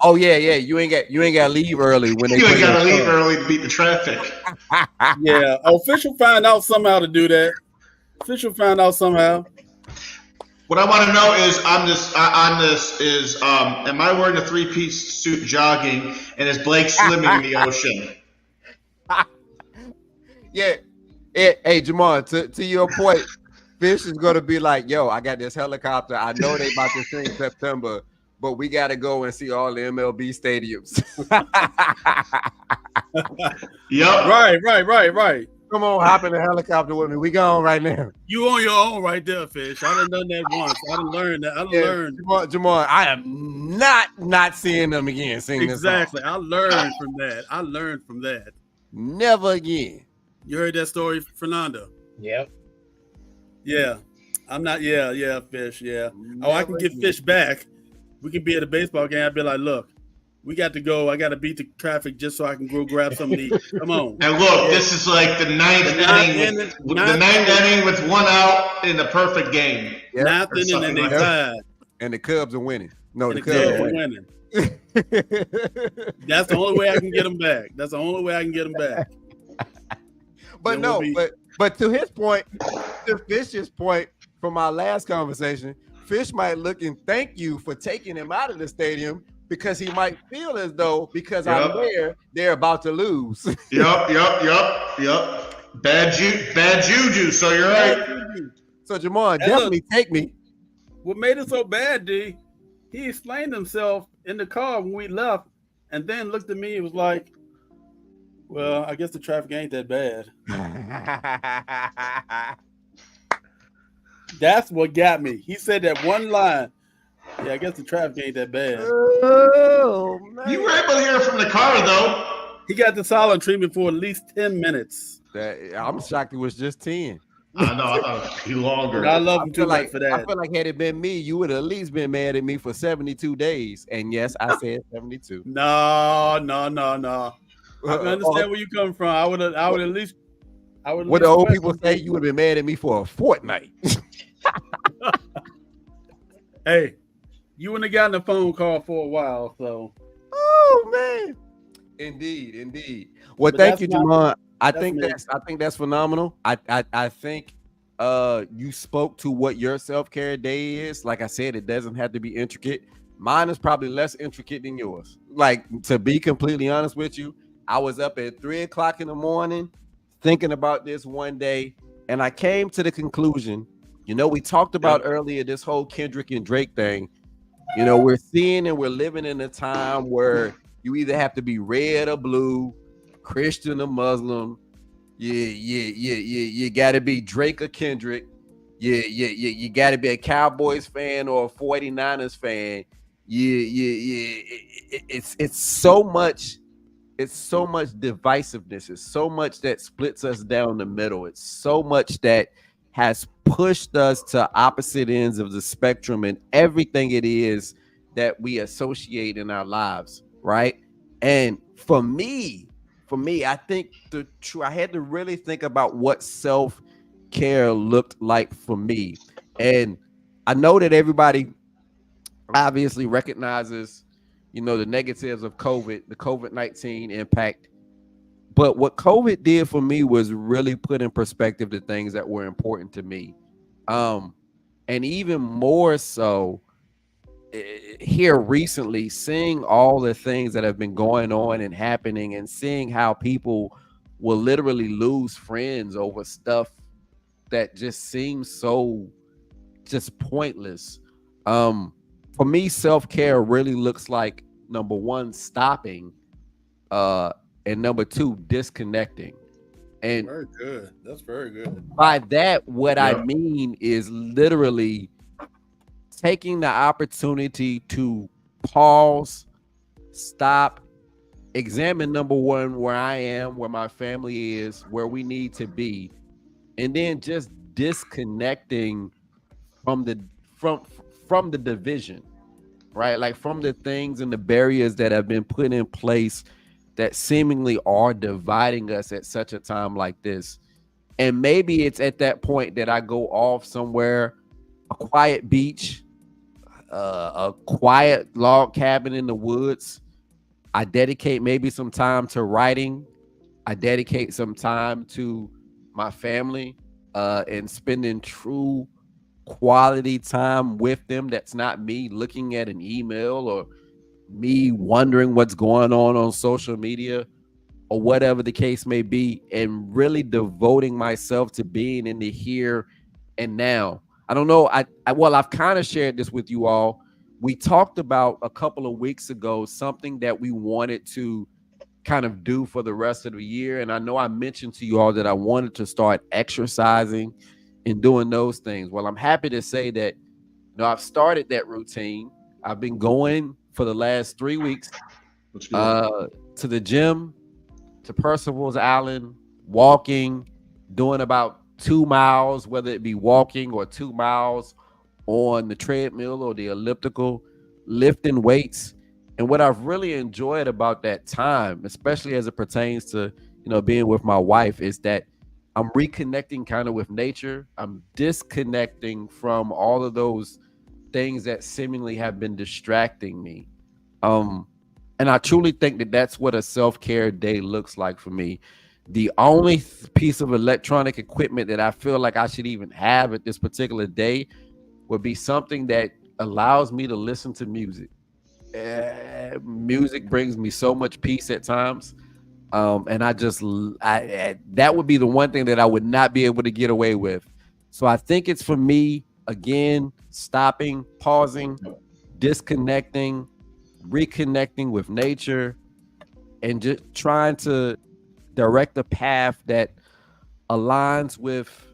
Oh yeah. You ain't got to leave early when they. You ain't got to leave early to beat the traffic. Yeah, official find out somehow to do that. Official find out somehow. What I want to know is am I wearing a 3-piece suit jogging, and is Blake swimming in the ocean? Yeah. Hey, Jamal, to your point, Fish is gonna be like, yo, I got this helicopter. I know they about to sing September, but we gotta go and see all the MLB stadiums. Yep. Right. Come on, hop in the helicopter with me. We gone right now. You on your own right there, Fish. I done that once. I done learned that. Learned. Jamal, I am not seeing them again singing Exactly. this song. I learned from that. Never again. You heard that story, Fernando? Yep. Yeah. I'm not. Yeah, Fish. Yeah. I can get Fish back. We can be at a baseball game. I'd be like, look, we got to go. I got to beat the traffic just so I can go grab some of these. Come on. And look, this is like the ninth inning with 1 out in the perfect game. Yep. Ninth inning and they tied. And the Cubs are winning. No, the And Cubs are winning. That's the only way I can get them back. But but to his point, to Fish's point from our last conversation, Fish might look and thank you for taking him out of the stadium because he might feel as though because I'm there, they're about to lose. Yep. Bad juju. So you're right. So Jamal, definitely take me. What made it so bad, D? He explained himself in the car when we left, and then looked at me and was like, well, I guess the traffic ain't that bad. That's what got me. He said that one line. Yeah, I guess the traffic ain't that bad. Oh, man. You were able to hear it from the car, though. He got the silent treatment for at least 10 minutes. I'm shocked it was just 10. I know. I thought it'd be longer. I love him too much for that. I feel like had it been me, you would have at least been mad at me for 72 days. And yes, I said 72. No. I can understand where you come from. I would at least. What the old people say, you would have been mad at me for a fortnight. Hey, you wouldn't have gotten a phone call for a while, so. Oh man, indeed. Well, thank you, Jamal. I think that's phenomenal. I think you spoke to what your self-care day is. Like I said, it doesn't have to be intricate. Mine is probably less intricate than yours. Like, to be completely honest with you, I was up at 3:00 in the morning thinking about this one day, and I came to the conclusion. We talked about earlier this whole Kendrick and Drake thing. We're seeing and we're living in a time where you either have to be red or blue, Christian or Muslim. You got to be Drake or Kendrick. You got to be a Cowboys fan or a 49ers fan. It's so much. It's so much divisiveness. It's so much that splits us down the middle. It's so much that has pushed us to opposite ends of the spectrum and everything it is that we associate in our lives, right? And for me, I think I had to really think about what self-care looked like for me. And I know that everybody obviously recognizes, the negatives of COVID, the COVID-19 impact. But what COVID did for me was really put in perspective the things that were important to me. And even more so here recently, seeing all the things that have been going on and happening and seeing how people will literally lose friends over stuff that just seems so just pointless. For me, self-care really looks like, number one, stopping, and number two, disconnecting. And very good. That's very good. By that, what I mean is literally taking the opportunity to pause, stop, examine number one, where I am, where my family is, where we need to be, and then just disconnecting from the from the division, right? Like from the things and the barriers that have been put in place that seemingly are dividing us at such a time like this. And maybe it's at that point that I go off somewhere, a quiet beach, a quiet log cabin in the woods. I dedicate maybe some time to writing. I dedicate some time to my family, and spending true quality time with them. That's not me looking at an email or me wondering what's going on social media or whatever the case may be, and really devoting myself to being in the here and now. I don't know. I've kind of shared this with you all. We talked about a couple of weeks ago something that we wanted to kind of do for the rest of the year. And I know I mentioned to you all that I wanted to start exercising and doing those things. Well, I'm happy to say that, I've started that routine. I've been going for the last 3 weeks to the gym, to Percival's Island, walking, doing about 2 miles, whether it be walking or 2 miles on the treadmill or the elliptical, lifting weights. And what I've really enjoyed about that time, especially as it pertains to, being with my wife, is that I'm reconnecting kind of with nature. I'm disconnecting from all of those things that seemingly have been distracting me. And I truly think that that's what a self-care day looks like for me. The only piece of electronic equipment that I feel like I should even have at this particular day would be something that allows me to listen to music. Music brings me so much peace at times. And that would be the one thing that I would not be able to get away with. So I think it's for me, again, stopping, pausing, disconnecting, reconnecting with nature, and just trying to direct a path that aligns with,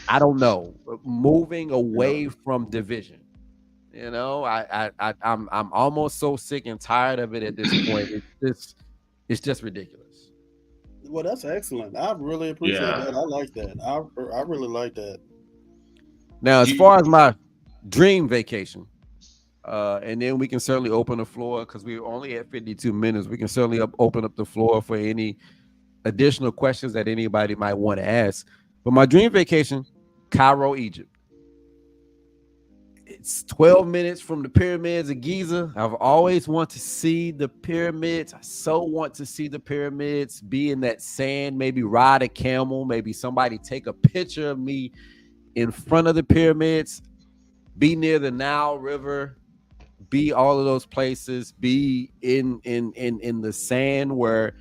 I don't know, moving away from division. I'm almost so sick and tired of it at this point. It's just ridiculous. Well, that's excellent. I really appreciate that. I like that. I really like that. Now, as far as my dream vacation, and then we can certainly open the floor, because we're only at 52 minutes. We can certainly open up the floor for any additional questions that anybody might want to ask. But my dream vacation, Cairo, Egypt. It's 12 minutes from the pyramids of Giza. I've always wanted to see the pyramids. I so want to see the pyramids, be in that sand, maybe ride a camel, maybe somebody take a picture of me in front of the pyramids, be near the Nile River, be all of those places, be in the sand where,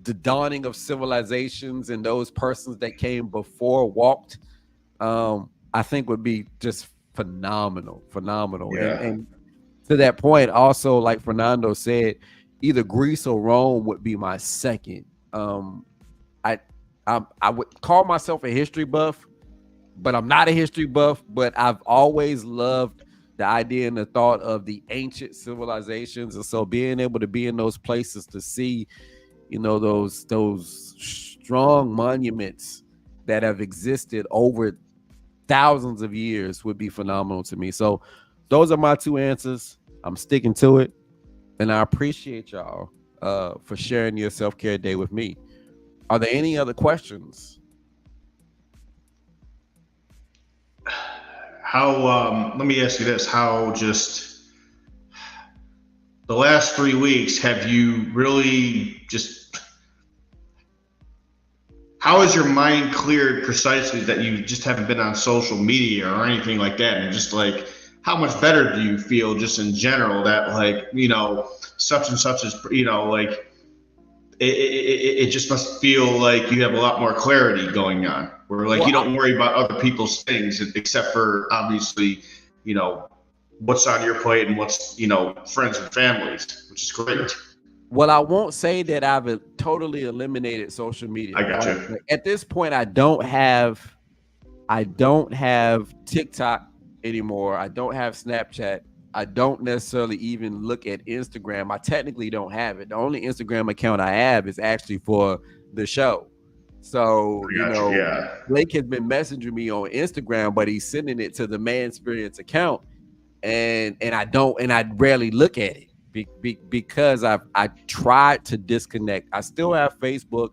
the dawning of civilizations and those persons that came before walked. I think would be just phenomenal. Yeah. And to that point, also, like Fernando said, either Greece or Rome would be my second. I would call myself a history buff, but I'm not a history buff. But I've always loved the idea and the thought of the ancient civilizations, and so being able to be in those places to see, those strong monuments that have existed over thousands of years would be phenomenal to me. So those are my two answers. I'm sticking to it, and I appreciate y'all for sharing your self-care day with me. Are there any other questions? How let me ask you this, how just the last 3 weeks have you really how has your mind cleared precisely that you just haven't been on social media or anything like that? And just like, how much better do you feel just in general that such and such is, it just must feel like you have a lot more clarity going on where you don't worry about other people's things except for obviously, what's on your plate and what's, friends and families, which is great. Well, I won't say that I've totally eliminated social media. I got you. At this point, I don't have TikTok anymore. I don't have Snapchat. I don't necessarily even look at Instagram. I technically don't have it. The only Instagram account I have is actually for the show. So, I got you. Yeah. Blake has been messaging me on Instagram, but he's sending it to the Man Experience account, and I rarely look at it because I tried to disconnect. I still have Facebook,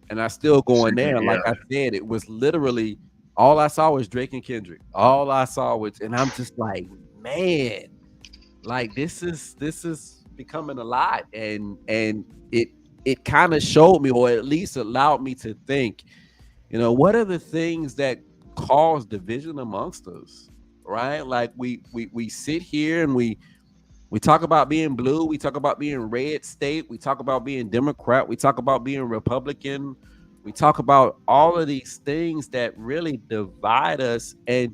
and I still go in there. And like I said, it was literally all I saw was Drake and Kendrick. All I saw was, and I'm just like, man, like this is becoming a lot, and it kind of showed me, or at least allowed me to think, what are the things that cause division amongst us, right? Like we sit here and we talk about being blue, we talk about being red state, we talk about being Democrat, we talk about being Republican, we talk about all of these things that really divide us, and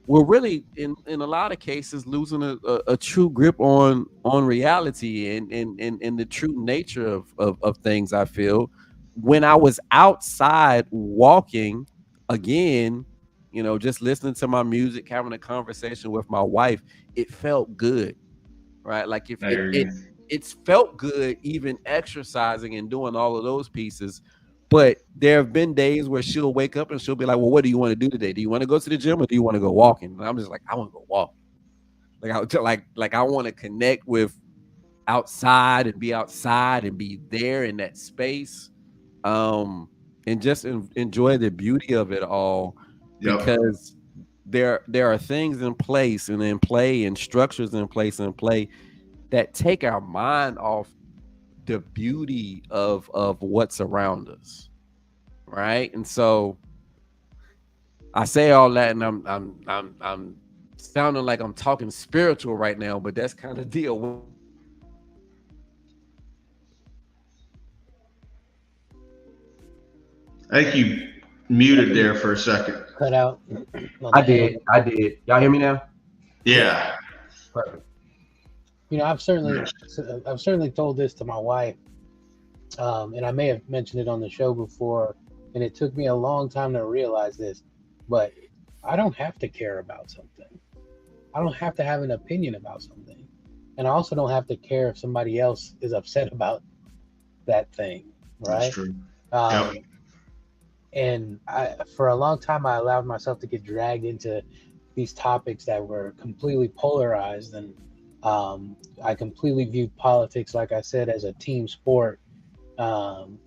we're really in a lot of cases losing a true grip on reality and the true nature of things. I feel when I was outside walking again, just listening to my music, having a conversation with my wife, it felt good, right? Like if it's felt good even exercising and doing all of those pieces. But there have been days where she'll wake up and she'll be like, well, what do you want to do today? Do you want to go to the gym or do you want to go walking? And I'm just like, I want to go walk. Like I want to connect with outside and be outside and be there in that space. And just enjoy the beauty of it all. Yep. Because there are things in place and in play and structures in place and play that take our mind off the beauty of what's around us, right? And so I say all that, and I'm sounding like I'm talking spiritual right now, but that's kind of the deal. I think you muted there for a second. Cut out. I did. Y'all hear me now? Yeah. Perfect. I've certainly told this to my wife, and I may have mentioned it on the show before, and it took me a long time to realize this, but I don't have to care about something. I don't have to have an opinion about something, and I also don't have to care if somebody else is upset about that thing, right? That's true. And for a long time, I allowed myself to get dragged into these topics that were completely polarized, and I completely viewed politics, like I said, as a team sport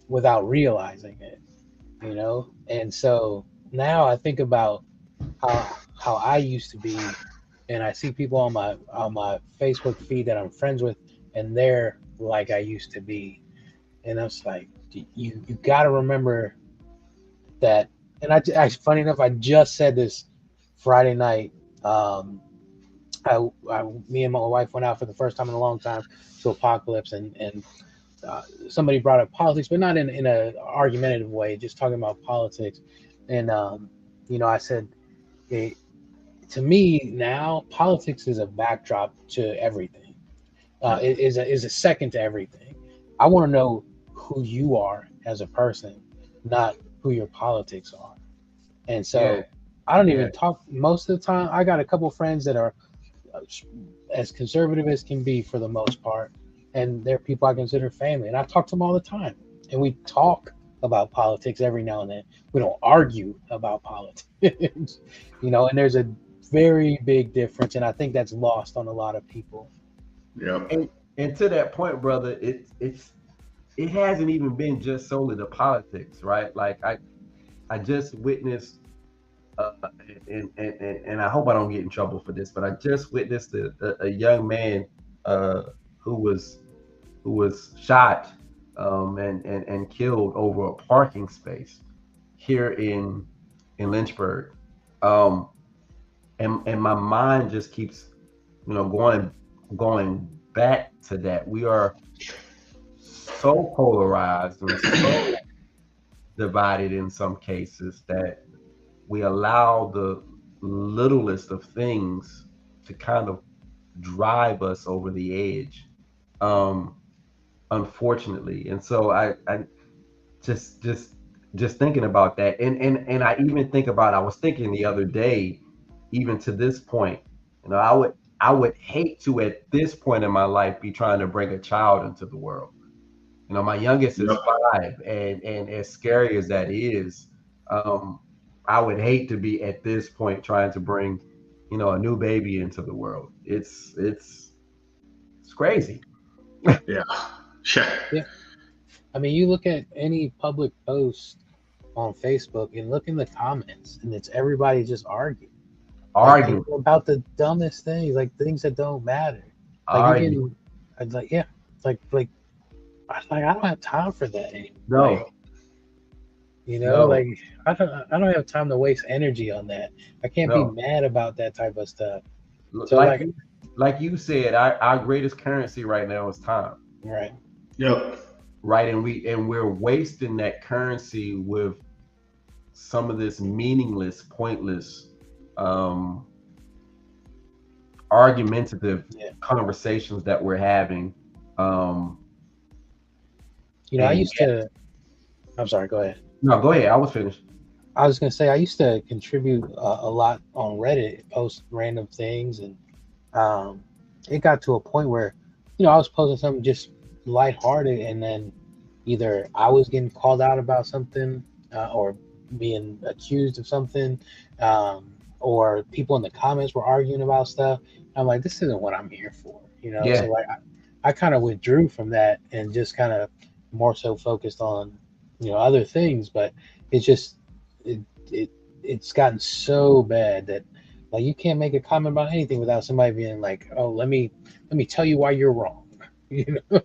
without realizing it, And so now I think about how I used to be, and I see people on my Facebook feed that I'm friends with, and they're like I used to be, and I was like, you got to remember that. And I funny enough, I just said this Friday night. Me and my wife went out for the first time in a long time to Apocalypse, and somebody brought up politics, but not in an argumentative way, just talking about politics. And I said, to me now, politics is a backdrop to everything. It is a second to everything. I want to know who you are as a person, not who your politics are. And so I don't even talk most of the time. I got a couple of friends that are as conservative as can be for the most part, and they're people I consider family, and I talk to them all the time, and we talk about politics every now and then. We don't argue about politics, and there's a very big difference, and I think that's lost on a lot of people. Yeah. And to that point, brother, it hasn't even been just solely the politics, right? Like I just witnessed and I hope I don't get in trouble for this, but I just witnessed a young man who was shot and killed over a parking space here in Lynchburg, and my mind just keeps going back to that. We are so polarized and so divided in some cases that we allow the littlest of things to kind of drive us over the edge, unfortunately. And so I just thinking about that, and I even think about, I was thinking the other day, even to this point, I would hate to at this point in my life be trying to bring a child into the world. You know, my youngest is 5, and as scary as that is, I would hate to be at this point trying to bring, you know, a new baby into the world. It's crazy. Yeah. Yeah. I mean, you look at any public post on Facebook and look in the comments, and it's everybody just arguing. Arguing About the dumbest things, like things that don't matter. It's like, yeah, it's like I don't have time for that anymore. No. Like, you know, like I don't have time to waste energy on that. I can't be mad about that type of stuff. So like you said, our greatest currency right now is time. Right. Yep. Right, and we're wasting that currency with some of this meaningless, pointless, argumentative conversations that we're having. You know, I used to. I'm sorry. Go ahead. No, go ahead. I was finished. I was gonna say I used to contribute a lot on Reddit, post random things, and it got to a point where, you know, I was posting something just lighthearted, and then either I was getting called out about something, or being accused of something, or people in the comments were arguing about stuff. I'm like, this isn't what I'm here for, you know. Yeah. So like, I kind of withdrew from that and just kind of more so focused on, you know, other things. But it's just it's gotten so bad that like you can't make a comment about anything without somebody being like, oh, let me tell you why you're wrong. You know.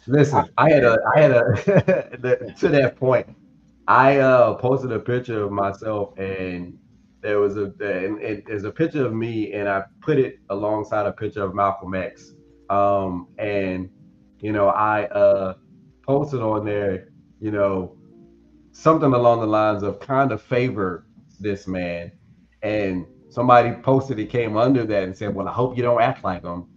Listen, I had a to that point, I posted a picture of myself, and there was there's a picture of me, and I put it alongside a picture of Malcolm X. And you know, I posted on there, you know, something along the lines of kind of favor this man, and somebody posted it came under that and said, well, I hope you don't act like him.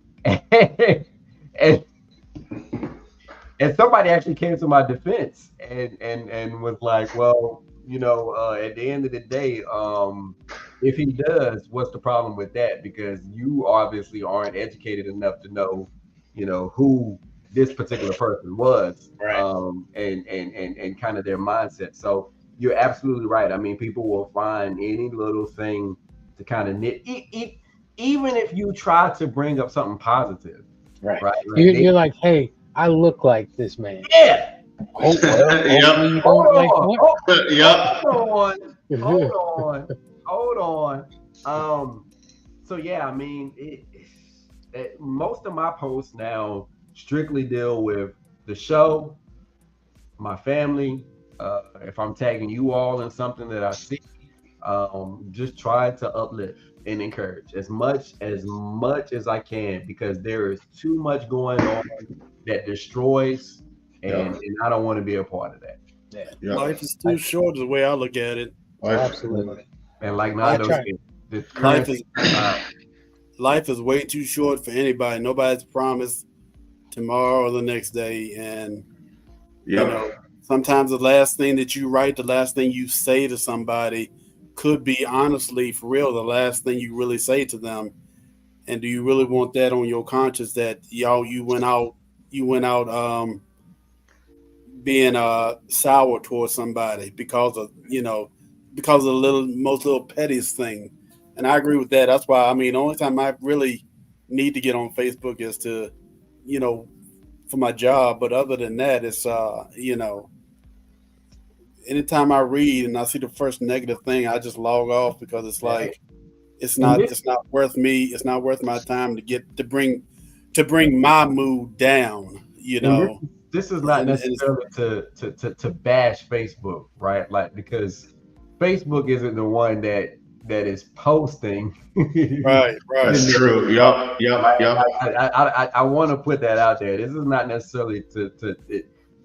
And somebody actually came to my defense and was like, well, you know, at the end of the day, if he does, what's the problem with that? Because you obviously aren't educated enough to know, you know, who this particular person was, right. And kind of their mindset. So you're absolutely right. I mean, people will find any little thing to kind of nit, even if you try to bring up something positive. Right. Like you're like, hey, I look like this man. Yeah. Oh, well, Yep. Hold on. So yeah, I mean, most of my posts now strictly deal with the show, my family. If I'm tagging you all in something that I see, just try to uplift and encourage as much as I can, because there is too much going on that destroys, and I don't want to be a part of that. Yeah. Life is too short, is the way I look at it. Absolutely. And like Nando said, life is way too short for anybody. Nobody's promised tomorrow or the next day, and you know, sometimes the last thing that you write, the last thing you say to somebody could be, honestly, for real, the last thing you really say to them. And do you really want that on your conscience, that you went out being sour towards somebody because of the most little pettiest thing? And I agree with that. That's why, I mean, the only time I really need to get on Facebook is to, you know, for my job. But other than that, it's you know, anytime I read and I see the first negative thing, I just log off, because it's like it's not worth me. It's not worth my time to bring my mood down. You know, this is not necessarily to bash Facebook, right? Like, because Facebook isn't the one that is posting. Right. That's true. Yep. I want to put that out there. This is not necessarily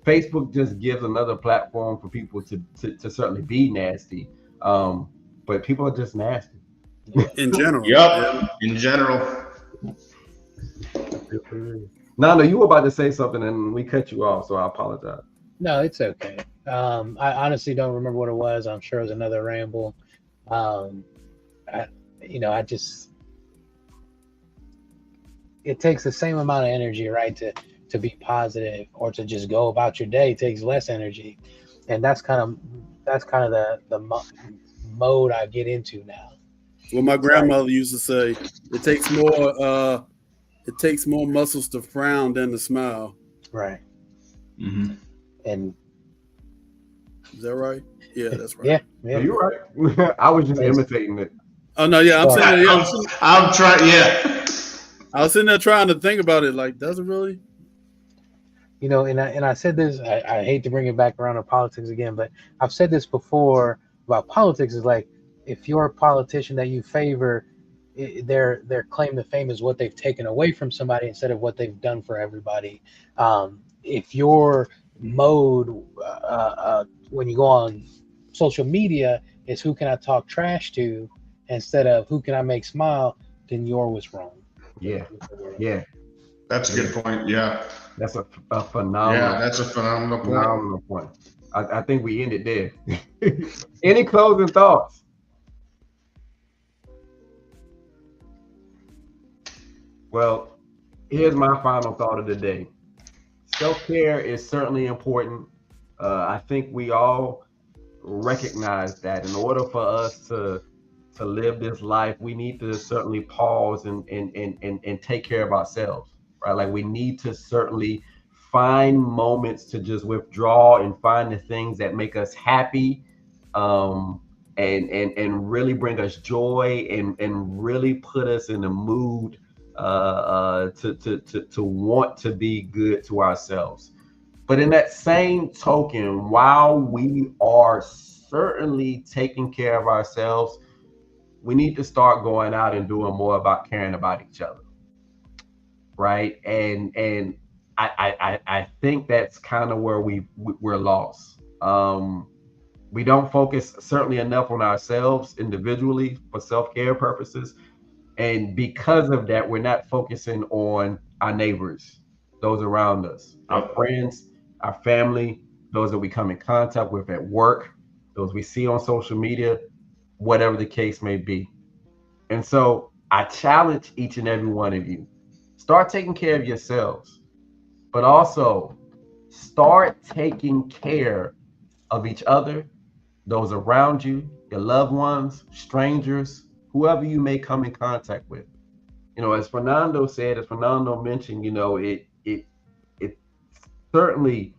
Facebook just gives another platform for people to certainly be nasty. But people are just nasty. In general. Yep. In general. Nando, you were about to say something and we cut you off, so I apologize. No, it's okay. I honestly don't remember what it was. I'm sure it was another ramble. it takes the same amount of energy, right, to be positive or to just go about your day. It takes less energy, and that's kind of the mode I get into now. Well, my grandmother used to say, it takes more muscles to frown than to smile. Right. Mm-hmm. And is that right? Yeah, that's right. Yeah. You're right. I was just imitating it. Oh no, yeah, I'm saying, yeah, I'm trying. Yeah, I was sitting there trying to think about it. Like, does it really? You know, and I said this. I hate to bring it back around to politics again, but I've said this before about politics. Is like, if you're a politician that you favor, their claim to fame is what they've taken away from somebody instead of what they've done for everybody. If your mode when you go on social media is who can I talk trash to instead of who can I make smile, then yours was wrong. Yeah. that's a good point. Yeah, That's a phenomenal. yeah, that's a phenomenal point. Phenomenal point. I think we ended there. Any closing thoughts? Well, here's my final thought of the day. Self-care is certainly important. I think we all recognize that in order for us to live this life, we need to certainly pause and take care of ourselves, right? Like we need to certainly find moments to just withdraw and find the things that make us happy, and really bring us joy and really put us in the mood to want to be good to ourselves. But in that same token, while we are certainly taking care of ourselves, we need to start going out and doing more about caring about each other, right? And I think that's kind of where we're lost. We don't focus certainly enough on ourselves individually for self-care purposes. And because of that, we're not focusing on our neighbors, those around us, our friends, our family, those that we come in contact with at work, those we see on social media, whatever the case may be. And so I challenge each and every one of you, start taking care of yourselves, but also start taking care of each other, those around you, your loved ones, strangers, whoever you may come in contact with. You know, as Fernando said, as Fernando mentioned, you know, it certainly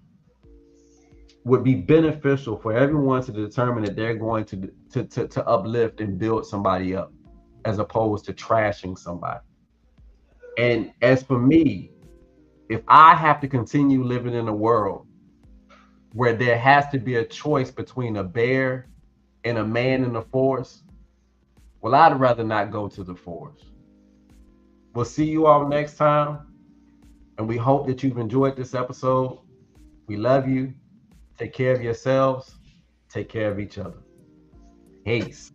would be beneficial for everyone to determine that they're going to uplift and build somebody up, as opposed to trashing somebody. And as for me, if I have to continue living in a world where there has to be a choice between a bear and a man in the forest, well, I'd rather not go to the forest. We'll see you all next time. And we hope that you've enjoyed this episode. We love you. Take care of yourselves. Take care of each other. Peace.